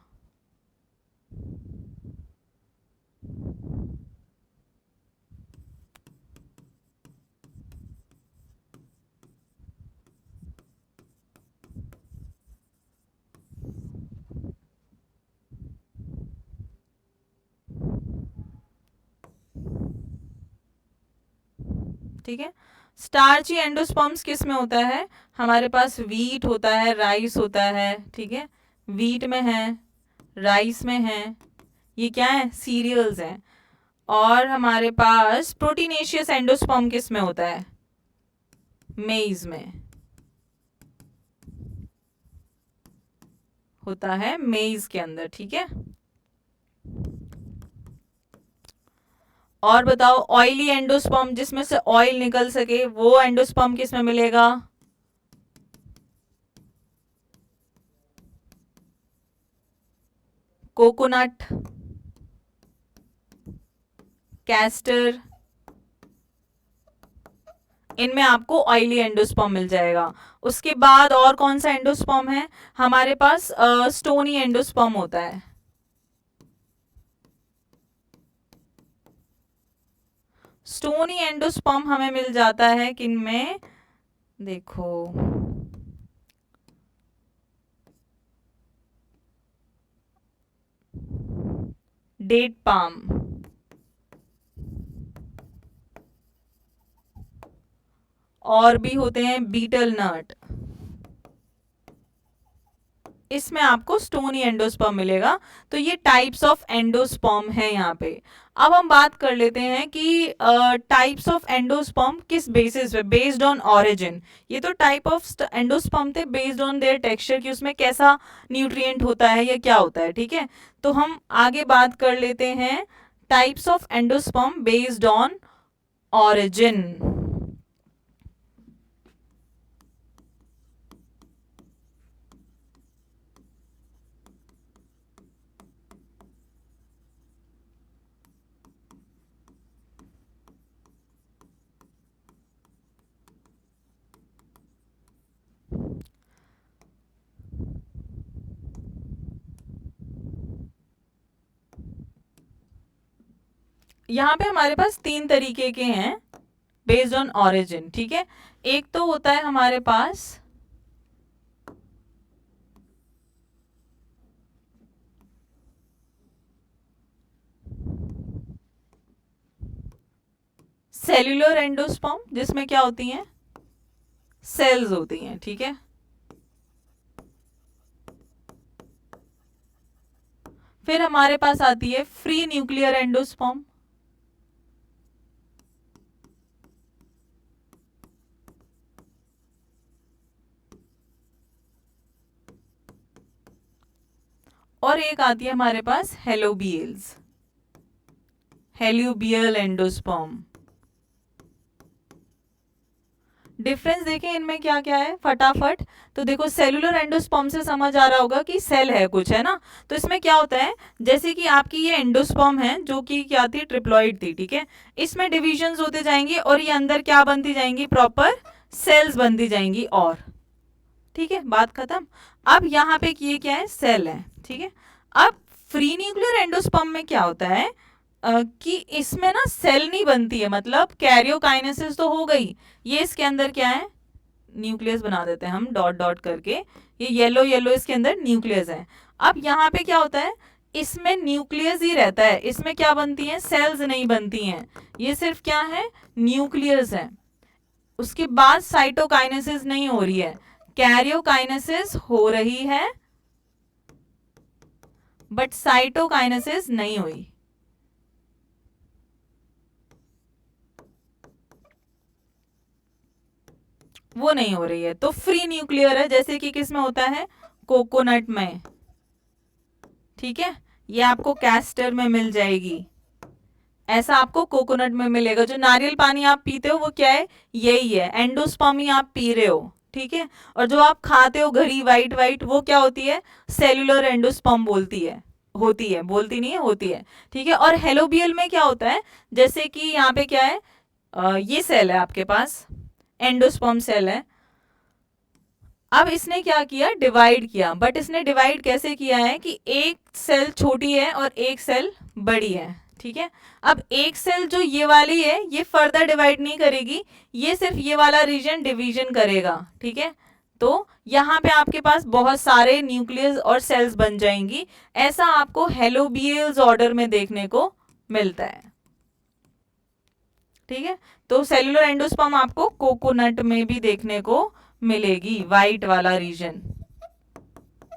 S1: ठीक है। स्टार्ची एंडोस्पर्म्स किस में होता है? हमारे पास वीट होता है, राइस होता है, ठीक है, वीट में है, राइस में है, ये क्या है? सीरियल्स हैं। और हमारे पास प्रोटीनेशियस एंडोस्पर्म किस में होता है? मेज में होता है, मेज के अंदर, ठीक है। और बताओ, ऑयली एंडोस्पर्म जिसमें से ऑयल निकल सके, वो एंडोस्पर्म किस में मिलेगा? कोकोनट, कैस्टर, इनमें आपको ऑयली एंडोस्पर्म मिल जाएगा। उसके बाद और कौन सा एंडोस्पर्म है हमारे पास? स्टोनी एंडोस्पर्म होता है। स्टोनी एंडोस्पर्म हमें मिल जाता है किन में? देखो, डेट पाम, और भी होते हैं बीटल नट, इसमें आपको स्टोनी एंडोस्पर्म मिलेगा। तो ये टाइप्स ऑफ एंडोस्पर्म है यहाँ पे। अब हम बात कर लेते हैं कि टाइप्स ऑफ एंडोस्पर्म किस बेसिस पे, बेस्ड ऑन ऑरिजिन। ये तो टाइप ऑफ एंडोस्पर्म थे बेस्ड ऑन देयर टेक्सचर, कि उसमें कैसा न्यूट्रिएंट होता है या क्या होता है, ठीक है। तो हम आगे बात कर लेते हैं types of endosperm based on origin. यहाँ पे हमारे पास 3 तरीके के हैं बेस्ड ऑन ऑरिजिन, ठीक है। एक तो होता है हमारे पास सेल्यूलर एंडोस्पर्म, जिसमें क्या होती हैं? सेल्स होती हैं, ठीक है। फिर हमारे पास आती है फ्री न्यूक्लियर एंडोस्पर्म, और एक आती है हमारे पास हेलोबियल्स, हेल्यूबियल एंडोस्पर्म। डिफरेंस देखें इनमें क्या क्या है फटाफट। तो देखो, सेलुलर एंडोस्पर्म से समझ आ रहा होगा कि सेल है कुछ, है ना। तो इसमें क्या होता है, जैसे कि आपकी ये एंडोस्पर्म है जो कि क्या थी? ट्रिप्लॉइड थी, ठीक है। इसमें डिविजन्स होते जाएंगे और ये अंदर क्या बनती जाएंगी? प्रॉपर सेल्स बनती जाएंगी, और ठीक है, बात खत्म। अब यहाँ पे ये क्या है? सेल है, ठीक है। अब फ्री न्यूक्लियर एंडोस्पर्म में क्या होता है कि इसमें ना सेल नहीं बनती है, मतलब कैरियोकाइनेसिस तो हो गई, ये इसके अंदर क्या है? न्यूक्लियस बना देते हैं हम डॉट डॉट करके, ये येलो येलो इसके अंदर न्यूक्लियस है। अब यहाँ पे क्या होता है? इसमें न्यूक्लियस ही रहता है, इसमें क्या बनती है? सेल्स नहीं बनती हैं, ये सिर्फ क्या है? न्यूक्लियस है। उसके बाद साइटोकाइनेसिस नहीं हो रही है, कैरियोकाइनेसिस हो रही है, बट साइटोकाइनेसिस नहीं हुई। वो नहीं हो रही है, तो फ्री न्यूक्लियर है, जैसे कि किस में होता है? कोकोनट में, ठीक है। ये आपको कैस्टर में मिल जाएगी, ऐसा आपको कोकोनट में मिलेगा। जो नारियल पानी आप पीते हो वो क्या है? यही है, एंडोस्पर्म ही आप पी रहे हो, ठीक है। और जो आप खाते हो घड़ी वाइट वाइट, वो क्या होती है? सेलुलर एंडोस्पर्म बोलती है, होती है, बोलती नहीं है, होती है, ठीक है। और हेलोबियल में क्या होता है? जैसे कि यहाँ पे क्या है? ये सेल है आपके पास, एंडोस्पर्म सेल है। अब इसने क्या किया? डिवाइड किया, बट इसने डिवाइड कैसे किया है कि एक सेल छोटी है और एक सेल बड़ी है, ठीक है। अब एक सेल जो ये वाली है, ये फर्दर डिवाइड नहीं करेगी, ये सिर्फ ये वाला रीजन डिवीजन करेगा, ठीक है। तो यहाँ पे आपके पास बहुत सारे न्यूक्लियस और सेल्स बन जाएंगी, ऐसा आपको हेलोबियल्स ऑर्डर में देखने को मिलता है। ठीक है, तो सेल्यूलर एंडोस्पर्म आपको कोकोनट में भी देखने को मिलेगी, वाइट वाला रीजन,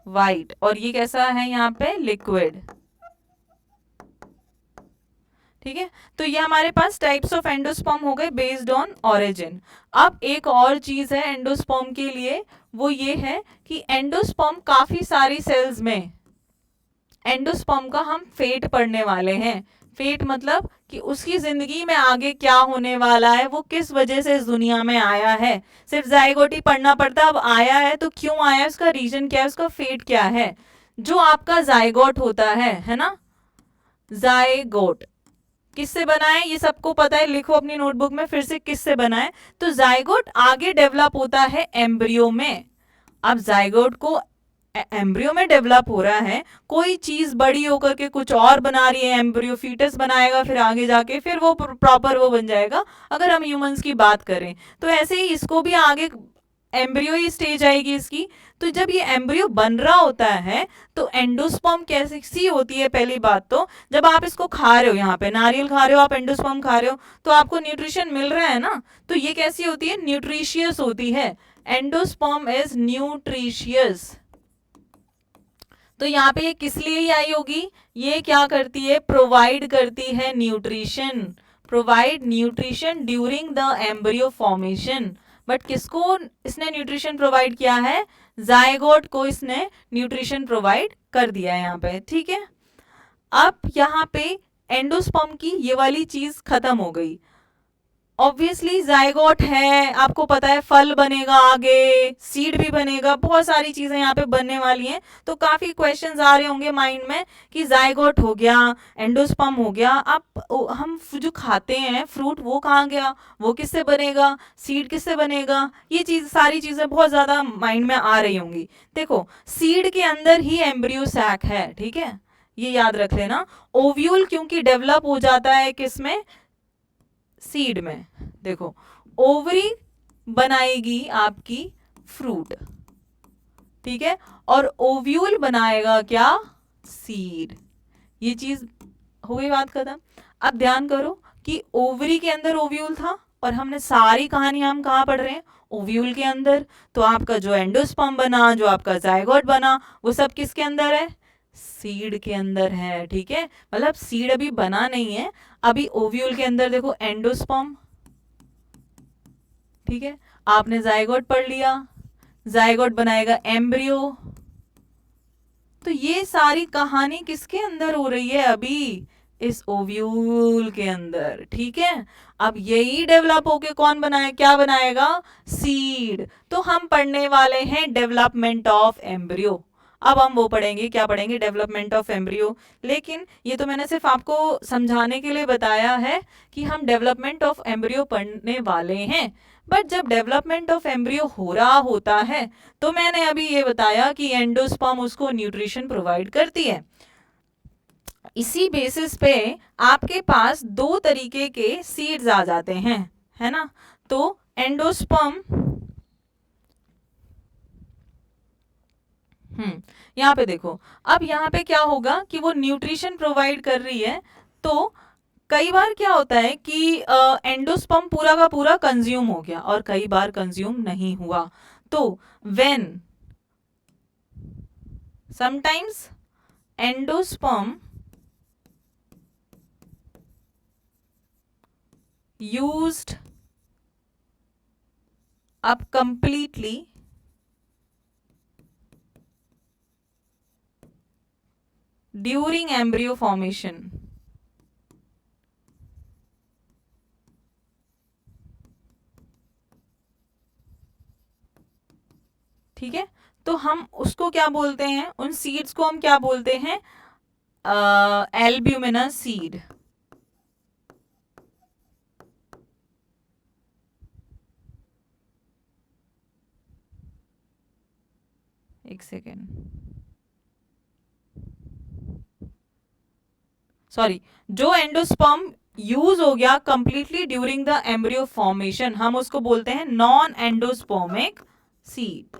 S1: वाइट, और ये कैसा है यहाँ पे, लिक्विड। ठीक है, तो ये हमारे पास टाइप्स ऑफ एंडोस्पर्म हो गए बेस्ड ऑन ऑरिजिन। अब एक और चीज है एंडोस्पर्म के लिए, वो ये है कि एंडोस्पर्म काफी सारी सेल्स में, एंडोस्पर्म का हम फेट पढ़ने वाले हैं। फेट मतलब कि उसकी जिंदगी में आगे क्या होने वाला है, वो किस वजह से इस दुनिया में आया है। सिर्फ जाइगोट ही पढ़ना पड़ता, अब आया है तो क्यों आया, उसका रीजन क्या है, उसका फेट क्या है। जो आपका जाइगोट होता है ना, जाइगोट किससे बना है ये सबको पता है, लिखो अपनी नोटबुक में फिर से किससे बना है। तो जाइगोट आगे डेवलप होता है एम्ब्रियो में। अब जाइगोट को एम्ब्रियो में डेवलप हो रहा है, कोई चीज बड़ी होकर के कुछ और बना रही है, एम्ब्रियो फीटस बनाएगा, फिर आगे जाके फिर वो प्रॉपर वो बन जाएगा, अगर हम ह्यूमंस की बात करें। तो ऐसे ही इसको भी आगे एम्ब्रियो ही स्टेज आएगी इसकी। तो जब ये एम्ब्रियो बन रहा होता है तो एंडोस्पर्म कैसी होती है, पहली बात तो जब आप इसको खा रहे हो, यहाँ पे नारियल खा रहे हो आप, एंडोस्पर्म खा रहे हो, तो आपको न्यूट्रिशन मिल रहा है ना, तो ये कैसी होती है, न्यूट्रिशियस होती है। Endosperm is nutritious. तो यहाँ पे ये किस लिए ही आई होगी, ये क्या करती है, प्रोवाइड करती है nutrition, provide nutrition during the embryo formation. But किसको इसने न्यूट्रिशन प्रोवाइड किया है, जायगोट को इसने न्यूट्रिशन प्रोवाइड कर दिया है यहाँ पे। ठीक है, अब यहाँ पे एंडोस्पर्म की ये वाली चीज खत्म हो गई। ऑब्वियसली जाइगोट है, आपको पता है फल बनेगा आगे, सीड भी बनेगा, बहुत सारी चीजें यहाँ पे बनने वाली हैं। तो काफी क्वेश्चंस आ रहे होंगे माइंड में कि जाइगोट हो गया, एंडोस्पर्म हो गया, अब हम जो खाते हैं फ्रूट वो कहाँ गया, वो किससे बनेगा, सीड किससे बनेगा, ये चीज सारी चीजें बहुत ज्यादा माइंड में आ रही होंगी। देखो, सीड के अंदर ही एम्ब्रियो सैक है, ठीक है, ये याद रख लेना। ओव्यूल क्योंकि डेवलप हो जाता है किसमें, सीड में। देखो, ओवरी बनाएगी आपकी फ्रूट, ठीक है, और ओव्यूल बनाएगा क्या, सीड। ये चीज हो गई बात खत्म। अब ध्यान करो कि ओवरी के अंदर ओव्यूल था, और हमने सारी कहानी हम कहाँ पढ़ रहे हैं, ओव्यूल के अंदर। तो आपका जो एंडोस्पर्म बना, जो आपका जाइगोट बना, वो सब किसके अंदर है, सीड के अंदर है। ठीक है, मतलब सीड अभी बना नहीं है, अभी ओव्यूल के अंदर देखो एंडोस्पर्म। ठीक है, आपने जाइगोट पढ़ लिया, जाइगोट बनाएगा एम्ब्रियो। तो ये सारी कहानी किसके अंदर हो रही है अभी, इस ओव्यूल के अंदर। ठीक है, अब यही डेवलप होके कौन बनाए, क्या बनाएगा, सीड। तो हम पढ़ने वाले हैं डेवलपमेंट ऑफ एम्ब्रियो। अब हम वो पढ़ेंगे, क्या पढ़ेंगे, डेवलपमेंट ऑफ एम्ब्रियो। लेकिन ये तो मैंने सिर्फ आपको समझाने के लिए बताया है कि हम डेवलपमेंट ऑफ एम्ब्रियो पढ़ने वाले हैं। बट जब डेवलपमेंट ऑफ एम्ब्रियो हो रहा होता है, तो मैंने अभी ये बताया कि एंडोस्पर्म उसको न्यूट्रिशन प्रोवाइड करती है। इसी बेसिस पे आपके पास दो तरीके के सीड्स आ जाते हैं, है ना। तो एंडोस्पर्म, यहाँ पे देखो, अब यहाँ पे क्या होगा कि वो न्यूट्रिशन प्रोवाइड कर रही है। तो कई बार क्या होता है कि एंडोस्पर्म पूरा का पूरा कंज्यूम हो गया, और कई बार कंज्यूम नहीं हुआ। तो when sometimes endosperm used up completely during embryo formation। ठीक है, तो हम उसको क्या बोलते हैं, उन सीड्स को हम क्या बोलते हैं, एल्ब्यूमिनस सीड। एक सेकेंड, सॉरी, जो एंडोस्पर्म यूज हो गया completely during the embryo formation, हम उसको बोलते हैं नॉन एंडोस्पर्मिक सीड।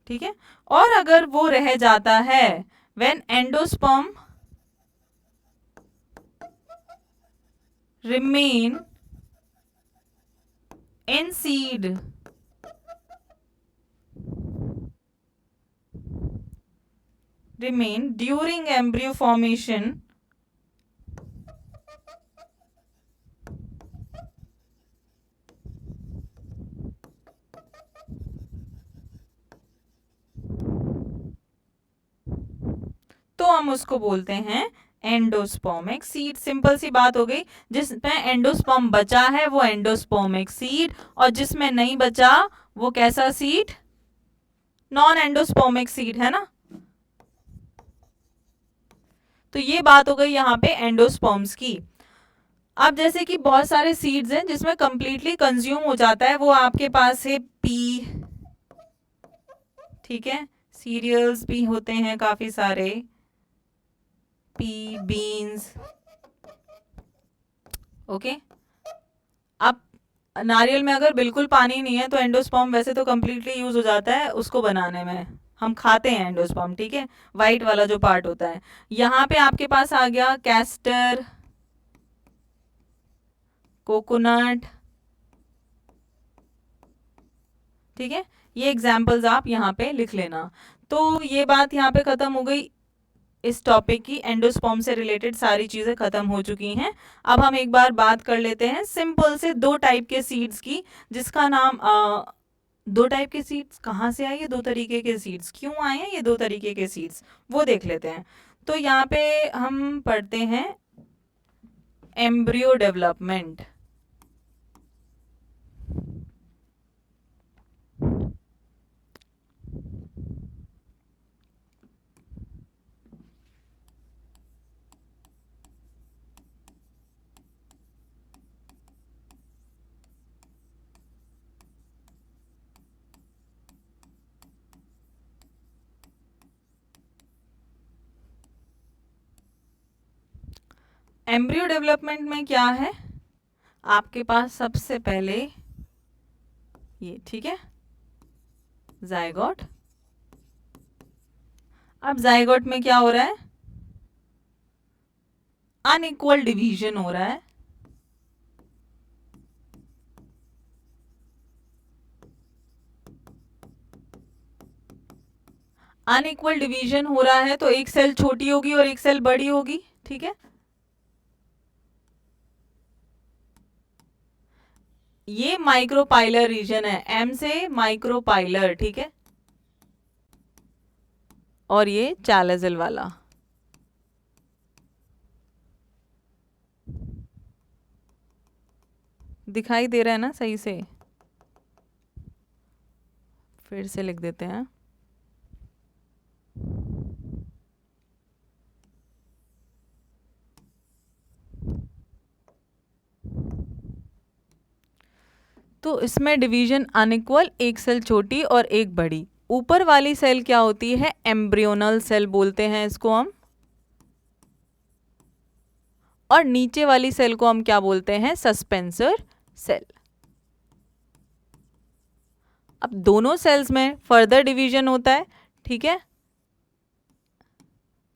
S1: ठीक है। और अगर वो रह जाता है, when endosperm remain in seed remain during embryo formation तो हम उसको बोलते हैं एंडोस्पर्मिक सीड। सिंपल सी बात हो गई। जिसमें एंडोस्पर्म बचा है वो एंडोस्पर्मिक सीड, और जिसमें नहीं बचा वो कैसा सीड? नॉन एंडोस्पर्मिक सीड, है ना। तो ये बात हो गई यहाँ पे एंडोस्पर्म्स की। अब जैसे कि बहुत सारे सीड्स हैं जिसमें कंप्लीटली कंज्यूम हो जाता है, वो आपके पास है पी, ठीक है। सीरियल्स भी होते हैं काफी सारे, पी, बीन्स, ओके। अब नारियल में अगर बिल्कुल पानी नहीं है तो एंडोस्पर्म वैसे तो कंप्लीटली यूज हो जाता है उसको बनाने में, हम खाते हैं एंडोस्पर्म, ठीक है, वाइट वाला जो पार्ट होता है। यहाँ पे आपके पास आ गया कैस्टर, कोकोनट, ठीक है। ये एग्जाम्पल्स आप यहाँ पे लिख लेना। तो ये बात यहाँ पे खत्म हो गई इस टॉपिक की। एंडोस्पर्म से रिलेटेड सारी चीजें खत्म हो चुकी हैं। अब हम एक बार बात कर लेते हैं सिंपल से दो टाइप के सीड्स की, जिसका नाम दो टाइप के सीड्स कहाँ से आए, ये दो तरीके के सीड्स क्यों आए हैं, ये दो तरीके के सीड्स वो देख लेते हैं। तो यहाँ पे हम पढ़ते हैं एम्ब्रियो डेवलपमेंट। एम्ब्रियो डेवलपमेंट में क्या है, आपके पास सबसे पहले ये, ठीक है, जायगोट। अब जायगोट में क्या हो रहा है, अनइक्वल डिवीजन हो रहा है। अनइक्वल डिवीजन हो रहा है तो एक सेल छोटी होगी और एक सेल बड़ी होगी, ठीक है। ये माइक्रोपाइलर रीजन है, एम से माइक्रोपाइलर, ठीक है। और ये चैलेजल वाला, दिखाई दे रहा है ना सही से, फिर से लिख देते हैं। तो इसमें डिवीजन अनइक्वल, एक सेल छोटी और एक बड़ी। ऊपर वाली सेल क्या होती है, एम्ब्रियोनल सेल बोलते हैं इसको हम, और नीचे वाली सेल को हम क्या बोलते हैं, सस्पेंसर सेल। अब दोनों सेल्स में फर्दर डिवीजन होता है, ठीक है।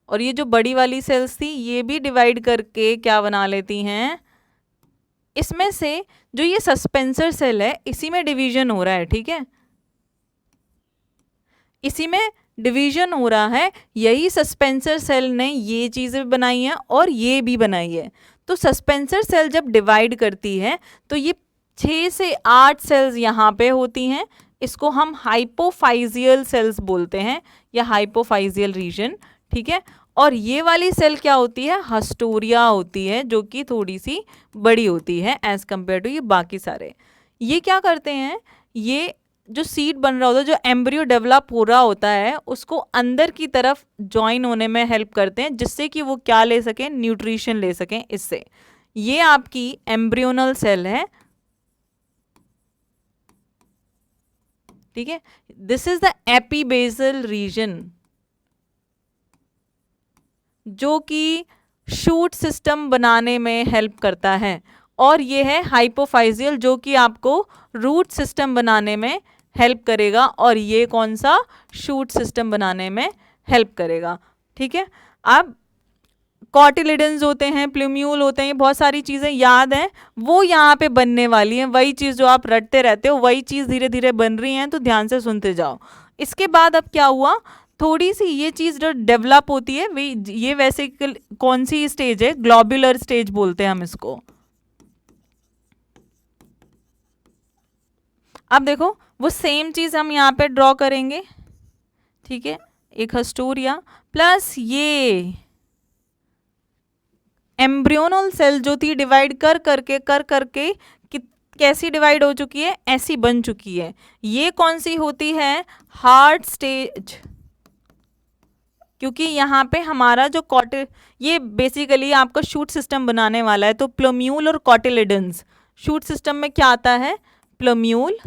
S1: और ये जो बड़ी वाली सेल्स थी ये भी डिवाइड करके क्या बना लेती हैं, इसमें से जो ये सस्पेंसर सेल है इसी में डिवीजन हो रहा है, ठीक है, इसी में डिवीजन हो रहा है। यही सस्पेंसर सेल ने ये चीजें बनाई हैं और ये भी बनाई है। तो सस्पेंसर सेल जब डिवाइड करती है तो ये 6 से 8 सेल्स यहाँ पे होती हैं, इसको हम हाइपोफाइजियल सेल्स बोलते हैं या हाइपोफाइजियल रीजन, ठीक है। और ये वाली सेल क्या होती है, हस्टोरिया होती है, जो कि थोड़ी सी बड़ी होती है एज कंपेयर टू ये बाकी सारे। ये क्या करते हैं, ये जो सीड बन रहा होता है, जो एम्ब्रियो डेवलप हो रहा होता है, उसको अंदर की तरफ ज्वाइन होने में हेल्प करते हैं, जिससे कि वो क्या ले सकें, न्यूट्रिशन ले सकें इससे। ये आपकी एम्ब्रियोनल सेल है, ठीक है। This is the epibasal region, जो कि शूट सिस्टम बनाने में हेल्प करता है। और ये है हाइपोफाइजियल, जो कि आपको रूट सिस्टम बनाने में हेल्प करेगा और ये कौन सा शूट सिस्टम बनाने में हेल्प करेगा। ठीक है, अब कॉटिलिडन्स होते हैं, प्लूम्यूल होते हैं, बहुत सारी चीज़ें याद हैं, वो यहाँ पे बनने वाली हैं। वही चीज़ जो आप रटते रहते हो वही चीज़ धीरे धीरे बन रही हैं, तो ध्यान से सुनते जाओ। इसके बाद अब क्या हुआ, थोड़ी सी ये चीज़ जो डेवलप होती है ये वैसे कौन सी स्टेज है, ग्लोबुलर स्टेज बोलते हैं हम इसको। अब देखो वो सेम चीज़ हम यहाँ पे ड्रॉ करेंगे। ठीक है, एक हस्टोरिया प्लस ये एम्ब्रियोनल सेल जो थी डिवाइड कर करके कैसी डिवाइड हो चुकी है, ऐसी बन चुकी है। ये कौन सी होती है, हार्ड स्टेज, क्योंकि यहाँ पे हमारा जो ये बेसिकली आपका शूट सिस्टम बनाने वाला है। तो प्लम्यूल और कॉटिलिडन्स, शूट सिस्टम में क्या आता है, प्लम्यूल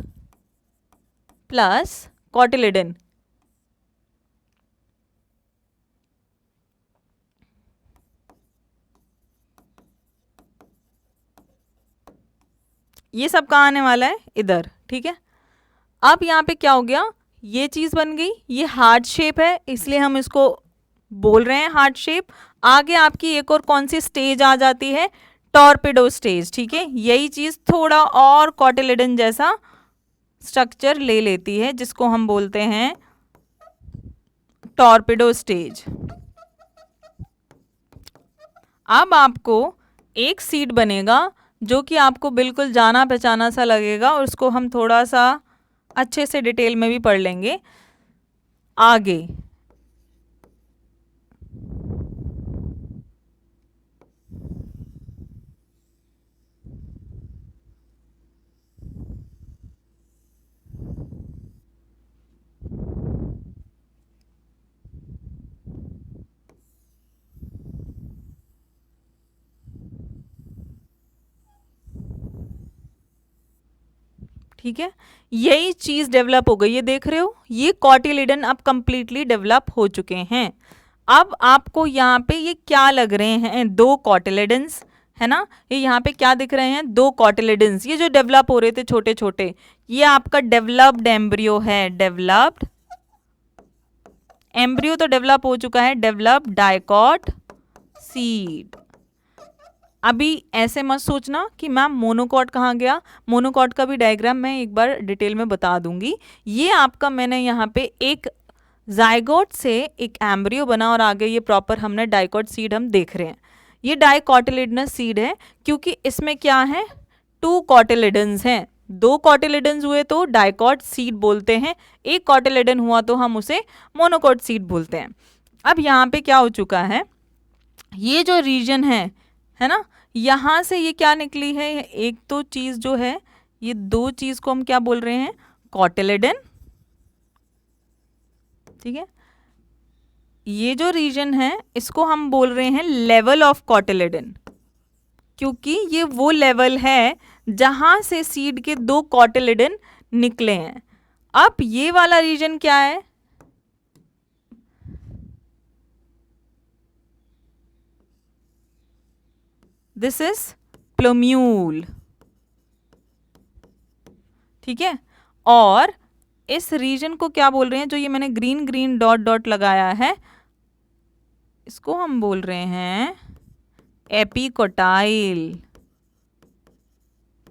S1: प्लस कॉटिलिडन। ये सब कहाँ आने वाला है, इधर। ठीक है, अब यहाँ पे क्या हो गया, ये चीज़ बन गई, ये हार्ट शेप है इसलिए हम इसको बोल रहे हैं हार्ट शेप। आगे आपकी एक और कौन सी स्टेज आ जाती है, टॉर्पेडो स्टेज। ठीक है, यही चीज़ थोड़ा और कॉटिलिडन जैसा स्ट्रक्चर ले लेती है, जिसको हम बोलते हैं टॉर्पेडो स्टेज। अब आपको एक सीड बनेगा जो कि आपको बिल्कुल जाना पहचाना सा लगेगा, और उसको हम थोड़ा सा अच्छे से डिटेल में भी पढ़ लेंगे आगे। ठीक है, यही चीज डेवलप हो गई, ये देख रहे हो, ये कॉटिलिडन अब कंप्लीटली डेवलप हो चुके हैं। अब आपको यहाँ पे ये क्या लग रहे हैं, दो कॉटिलिडन्स है ना, ये यहाँ पे क्या दिख रहे हैं, दो कॉटिलिडन्स, ये जो डेवलप हो रहे थे छोटे छोटे, ये आपका डेवलप्ड एम्ब्रियो है। डेवलप्ड एम्ब्रियो तो डेवलप हो चुका है, डेवलप्ड डाइकॉट सीड। अभी ऐसे मत सोचना कि मैम मोनोकॉट कहाँ गया, मोनोकॉट का भी डायग्राम मैं एक बार डिटेल में बता दूंगी। ये आपका मैंने यहाँ पे एक जाइगोट से एक एम्ब्रियो बना और आगे ये प्रॉपर हमने डाइकॉट सीड हम देख रहे हैं। ये डाइकॉटिलिडनस सीड है क्योंकि इसमें क्या है, टू कॉटिलिडन्स हैं, दो कॉटिलिडन्स हुए तो डाइकॉट सीड बोलते हैं, एक कॉटिलिडन हुआ तो हम उसे मोनोकॉट सीड बोलते हैं। अब यहाँ पे क्या हो चुका है, ये जो रीजन है ना, यहाँ से ये क्या निकली है, एक तो चीज जो है, ये दो चीज को हम क्या बोल रहे हैं, कॉटिलिडन। ठीक है, ये जो रीजन है इसको हम बोल रहे हैं लेवल ऑफ कॉटिलिडन, क्योंकि ये वो लेवल है जहां से सीड के दो कॉटिलिडन निकले हैं। अब ये वाला रीजन क्या है, दिस इज प्लम्यूल। ठीक है, और इस रीजन को क्या बोल रहे हैं, जो ये मैंने ग्रीन ग्रीन डॉट डॉट लगाया है, इसको हम बोल रहे हैं एपिकोटाइल।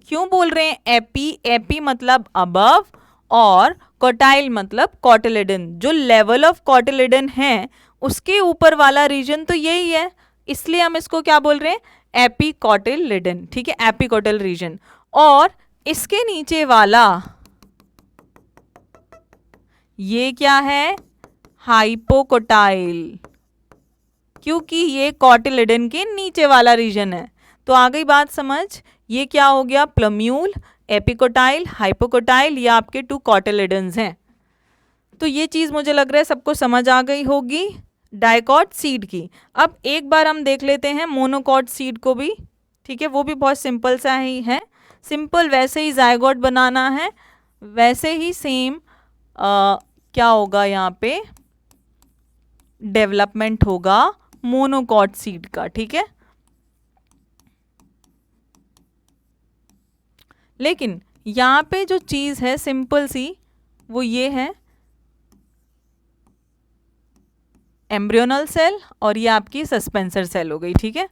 S1: क्यों बोल रहे हैं एपी, एपी मतलब अबव और कोटाइल मतलब कॉटिलिडन। जो लेवल ऑफ कॉटिलिडन है उसके ऊपर वाला रीजन तो यही है, इसलिए हम इसको क्या बोल रहे हैं, एपिकोटिलिडन। ठीक है, एपिकोटल रीजन। और इसके नीचे वाला ये क्या है, हाइपोकोटाइल, क्योंकि ये कॉटिलिडन के नीचे वाला रीजन है। तो आ गई बात समझ, ये क्या हो गया, प्लम्यूल, एपिकोटाइल, हाइपोकोटाइल, ये आपके टू कॉटिलिडन्स हैं। तो ये चीज़ मुझे लग रहा है सबको समझ आ गई होगी डाइकॉट सीड की। अब एक बार हम देख लेते हैं मोनोकॉट सीड को भी। ठीक है, वो भी बहुत सिंपल सा ही है, सिंपल वैसे ही जायगोट बनाना है, वैसे ही सेम क्या होगा यहाँ पे, डेवलपमेंट होगा मोनोकॉट सीड का। ठीक है, लेकिन यहाँ पे जो चीज़ है सिंपल सी, वो ये है एम्ब्रियोनल सेल और ये आपकी सस्पेंसर सेल हो गई, ठीक है।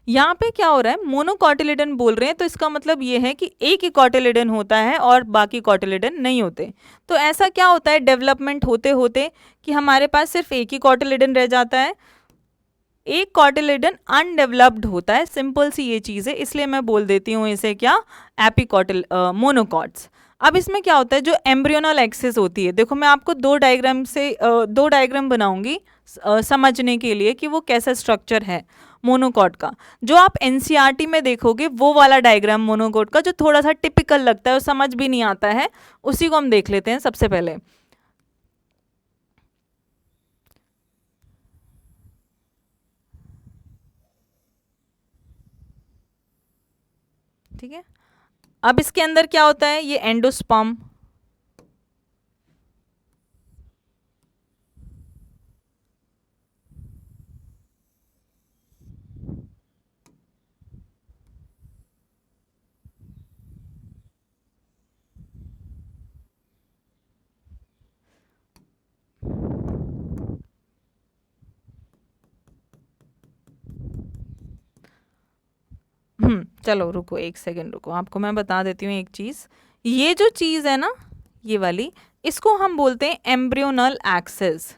S1: यहाँ पे क्या हो रहा है, मोनोकॉटिलिडन बोल रहे हैं, तो इसका मतलब ये है कि एक ही कॉटिलिडन होता है और बाकी कॉटिलिडन नहीं होते। तो ऐसा क्या होता है डेवलपमेंट होते होते कि हमारे पास सिर्फ एक ही कॉटिलिडन रह जाता है, एक कॉटिलिडन अनडेवलप्ड होता है। सिंपल सी ये चीज़ है, इसलिए मैं बोल देती हूँ इसे क्या, एपिकॉटिल मोनोकॉट्स। अब इसमें क्या होता है, जो एम्ब्रियोनल एक्सिस होती है, देखो मैं आपको दो डायग्राम बनाऊंगी समझने के लिए कि वो कैसा स्ट्रक्चर है मोनोकॉट का। जो आप एनसीईआरटी में देखोगे वो वाला डायग्राम मोनोकॉट का, जो थोड़ा सा टिपिकल लगता है और समझ भी नहीं आता है, उसी को हम देख लेते हैं सबसे पहले। ठीक है, अब इसके अंदर क्या होता है, ये एंडोस्पर्म, चलो रुको एक सेकंड रुको, आपको मैं बता देती हूँ एक चीज़। ये जो चीज़ है ना, ये वाली, इसको हम बोलते हैं एम्ब्रियोनल एक्सिस,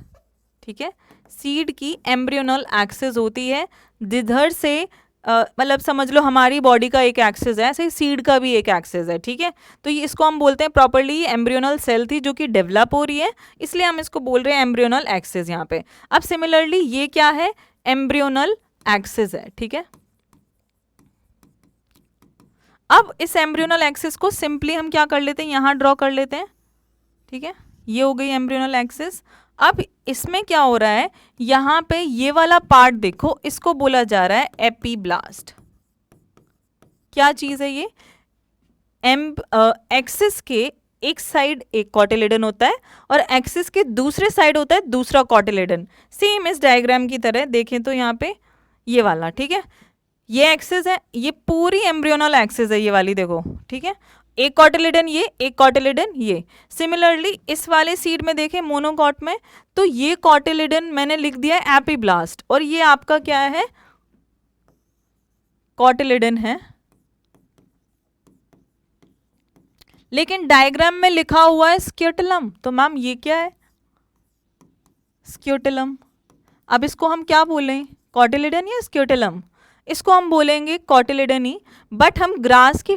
S1: ठीक है। सीड की एम्ब्रियोनल एक्सिस होती है, जिधर से मतलब समझ लो हमारी बॉडी का एक एक्सिस है, ऐसे ही सीड का भी एक एक्सिस है, ठीक है। तो ये इसको हम बोलते हैं प्रॉपर्ली एम्ब्रियोनल सेल थी जो कि डेवलप हो रही है, इसलिए हम इसको बोल रहे हैं एम्ब्रियोनल एक्सिस यहाँ पे। अब सिमिलरली ये क्या है, एम्ब्रियोनल एक्सिस है, ठीक है। अब इस एम्ब्रियोनल एक्सिस को सिंपली हम क्या कर लेते हैं, यहाँ ड्रॉ कर लेते हैं, ठीक है। ये हो गई एम्ब्रियोनल एक्सिस। अब इसमें क्या हो रहा है, यहाँ पे ये वाला पार्ट देखो, इसको बोला जा रहा है एपीब्लास्ट। क्या चीज है ये, एक्सिस के एक साइड एक कॉटिलिडन होता है और एक्सिस के दूसरे साइड होता है दूसरा कॉटिलिडन, सेम इस डायग्राम की तरह देखें तो यहाँ पे ये वाला, ठीक है। ये एक्सिस है, ये पूरी एम्ब्रियोनल एक्सिस है ये वाली, देखो, ठीक है। एक कॉटिलिडन ये, एक कॉटिलिडन ये। सिमिलरली इस वाले सीड में देखें मोनोकॉट में, तो ये कॉटिलिडन मैंने लिख दिया है एपीब्लास्ट और ये आपका क्या है, कॉटिलिडन है। लेकिन डायग्राम में लिखा हुआ है स्क्यूटलम, तो मैम ये क्या है, स्क्यूटलम। अब इसको हम क्या बोलें, कॉटिलिडन या स्क्यूटलम, इसको हम बोलेंगे कॉटिलिडन ही। बट हम ग्रास की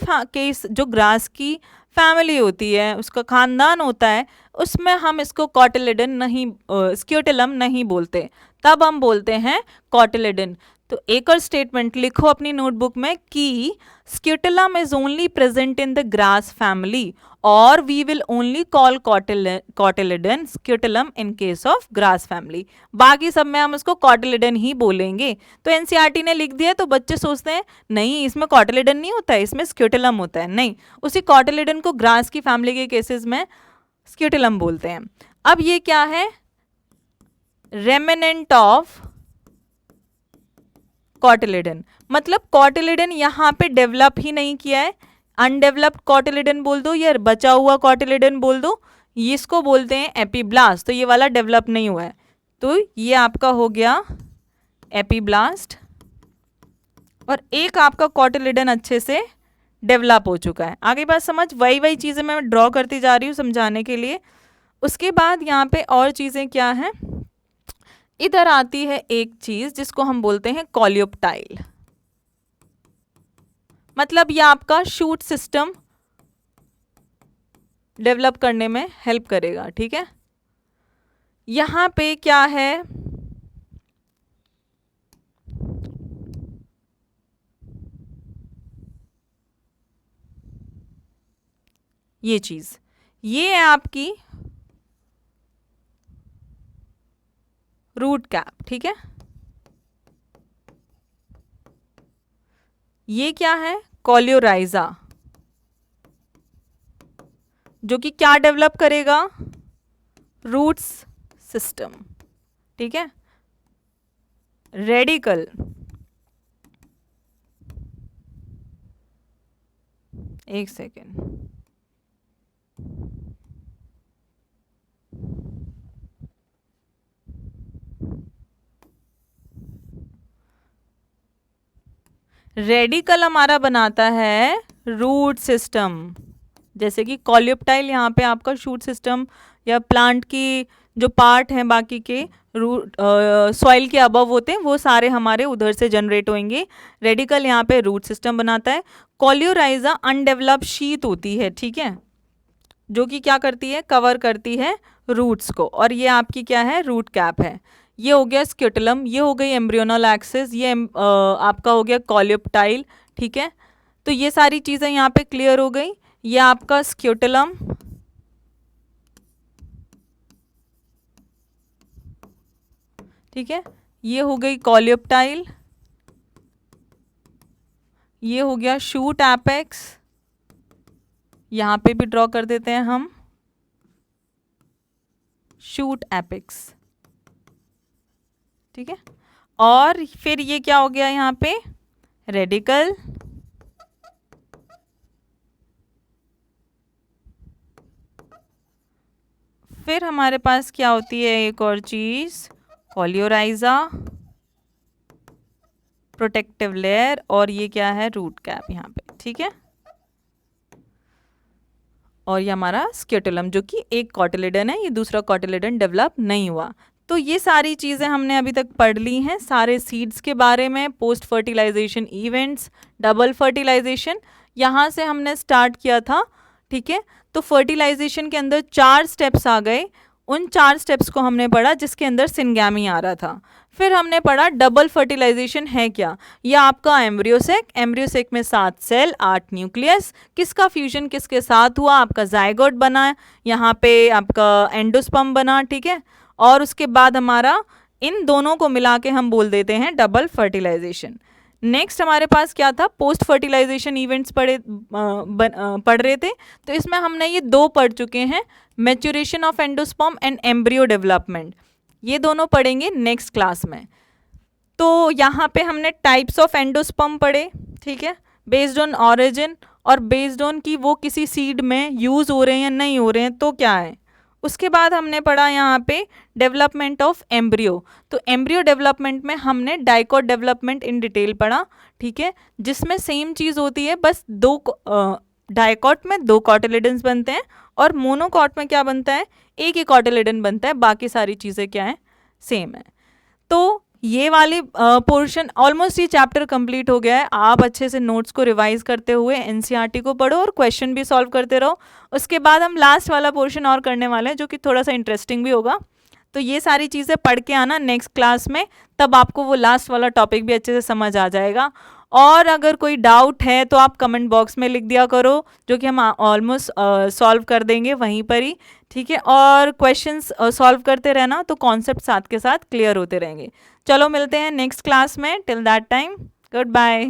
S1: जो ग्रास की फैमिली होती है, उसका खानदान होता है, उसमें हम इसको कॉटिलिडन नहीं, स्क्यूटलम नहीं बोलते, तब हम बोलते हैं कॉटिलिडन। तो एक और स्टेटमेंट लिखो अपनी नोटबुक में कि scutellum is only present in the grass family और we will only call cotyledon scutellum in case of grass family. बाकी सब में हम इसको कॉटिलिडन ही बोलेंगे। तो एनसीईआरटी ने लिख दिया, तो बच्चे सोचते हैं नहीं इसमें कॉटिलिडन नहीं होता है, इसमें स्क्यूटलम होता है। नहीं, उसी कॉटिलिडन को ग्रास की फैमिली के केसेस में स्क्यूटलम बोलते हैं। अब ये क्या है, रेमिनेंट ऑफ कॉटिलिडन, मतलब कॉटिलिडन यहाँ पे डेवलप ही नहीं किया है, अनडेवलप्ड कॉटिलिडन बोल दो या बचा हुआ कॉटिलिडन बोल दो, इसको बोलते हैं एपीब्लास्ट। तो ये वाला डेवलप नहीं हुआ है, तो ये आपका हो गया एपीब्लास्ट और एक आपका कॉटिलिडन अच्छे से डेवलप हो चुका है। आगे बात समझ, वही चीज़ें मैं ड्रॉ करती जा रही हूँ समझाने के लिए। उसके बाद यहाँ पे और चीज़ें क्या हैं, इधर आती है एक चीज जिसको हम बोलते हैं कॉलियोप्टाइल, मतलब ये आपका शूट सिस्टम डेवलप करने में हेल्प करेगा, ठीक है। यहां पे क्या है, ये चीज, ये है आपकी रूट कैप, ठीक है। ये क्या है, कॉलियोराइजा, जो कि क्या डेवलप करेगा, रूट्स सिस्टम, ठीक है। रेडिकल, एक सेकेंड, रेडिकल हमारा बनाता है रूट सिस्टम, जैसे कि कॉलियोप्टाइल यहाँ पे आपका शूट सिस्टम या प्लांट की जो पार्ट हैं बाकी के रूट सॉइल के अबव होते हैं वो सारे हमारे उधर से जनरेट होंगे। रेडिकल यहाँ पे रूट सिस्टम बनाता है। कॉलियोराइजा अनडेवलप्ड शीथ होती है, ठीक है, जो कि क्या करती है, कवर करती है रूट्स को, और ये आपकी क्या है, रूट कैप है। ये हो गया स्क्यूटलम, ये हो गई एम्ब्रियोनल एक्सिस, ये आपका हो गया कॉलियोप्टाइल, ठीक है। तो ये सारी चीज़ें यहाँ पे क्लियर हो गई। ये आपका स्क्यूटलम, ठीक है, ये हो गई कॉलियोप्टाइल, ये हो गया शूट एपेक्स, यहाँ पे भी ड्रॉ कर देते हैं हम शूट एपेक्स, ठीक है। और फिर ये क्या हो गया यहाँ पे, रेडिकल, फिर हमारे पास क्या होती है एक और चीज, कॉलियोराइजा, प्रोटेक्टिव लेयर, और ये क्या है, रूट कैप यहाँ पे, ठीक है। और ये हमारा स्क्यूटुलम, जो कि एक कॉटिलेडन है, ये दूसरा कॉटिलेडन डेवलप नहीं हुआ। तो ये सारी चीज़ें हमने अभी तक पढ़ ली हैं, सारे सीड्स के बारे में, post fertilisation events, double fertilisation, यहाँ से हमने स्टार्ट किया था, ठीक है। तो फर्टिलाइजेशन के अंदर 4 स्टेप्स आ गए, उन 4 स्टेप्स को हमने पढ़ा जिसके अंदर सिंगैमी आ रहा था। फिर हमने पढ़ा डबल फर्टिलाइजेशन है क्या, यह आपका एम्ब्रियोसेक, एम्ब्रियोसेक में 7 सेल 8 न्यूक्लियस, किसका फ्यूजन किसके साथ हुआ, आपका जाइगोट बना, यहाँ पे आपका एंडोस्पर्म बना, ठीक है। और उसके बाद हमारा इन दोनों को मिला के हम बोल देते हैं डबल फर्टिलाइजेशन। नेक्स्ट हमारे पास क्या था, पोस्ट फर्टिलाइजेशन इवेंट्स पढ़ रहे थे। तो इसमें हमने ये 2 पढ़ चुके हैं, maturation of endosperm and embryo development, ये दोनों पढ़ेंगे नेक्स्ट क्लास में। तो यहाँ पे हमने टाइप्स ऑफ एंडोस्पर्म पढ़े, ठीक है, बेस्ड ऑन ऑरिजिन और बेस्ड ऑन कि वो किसी सीड में यूज़ हो रहे हैं या नहीं हो रहे हैं, तो क्या है। उसके बाद हमने पढ़ा यहाँ पे डेवलपमेंट ऑफ एम्ब्रियो। तो एम्ब्रियो डेवलपमेंट में हमने डाइकोट डेवलपमेंट इन डिटेल पढ़ा, ठीक है, जिसमें सेम चीज़ होती है, बस डाइकोट में 2 कॉटिलेडन्स बनते हैं और मोनोकॉट में क्या बनता है, एक ही कॉटिलेडन बनता है, बाकी सारी चीज़ें क्या है, सेम है। तो ये वाली पोर्शन ऑलमोस्ट ये चैप्टर कंप्लीट हो गया है। आप अच्छे से नोट्स को रिवाइज करते हुए एनसीईआरटी को पढ़ो और क्वेश्चन भी सॉल्व करते रहो। उसके बाद हम लास्ट वाला पोर्शन और करने वाले हैं, जो कि थोड़ा सा इंटरेस्टिंग भी होगा। तो ये सारी चीज़ें पढ़ के आना नेक्स्ट क्लास में, तब आपको वो लास्ट वाला टॉपिक भी अच्छे से समझ आ जाएगा। और अगर कोई डाउट है तो आप कमेंट बॉक्स में लिख दिया करो, जो कि हम ऑलमोस्ट सॉल्व कर देंगे वहीं पर ही, ठीक है। और क्वेश्चंस सॉल्व करते रहना, तो कॉन्सेप्ट साथ के साथ क्लियर होते रहेंगे। चलो मिलते हैं नेक्स्ट क्लास में, till that time good bye.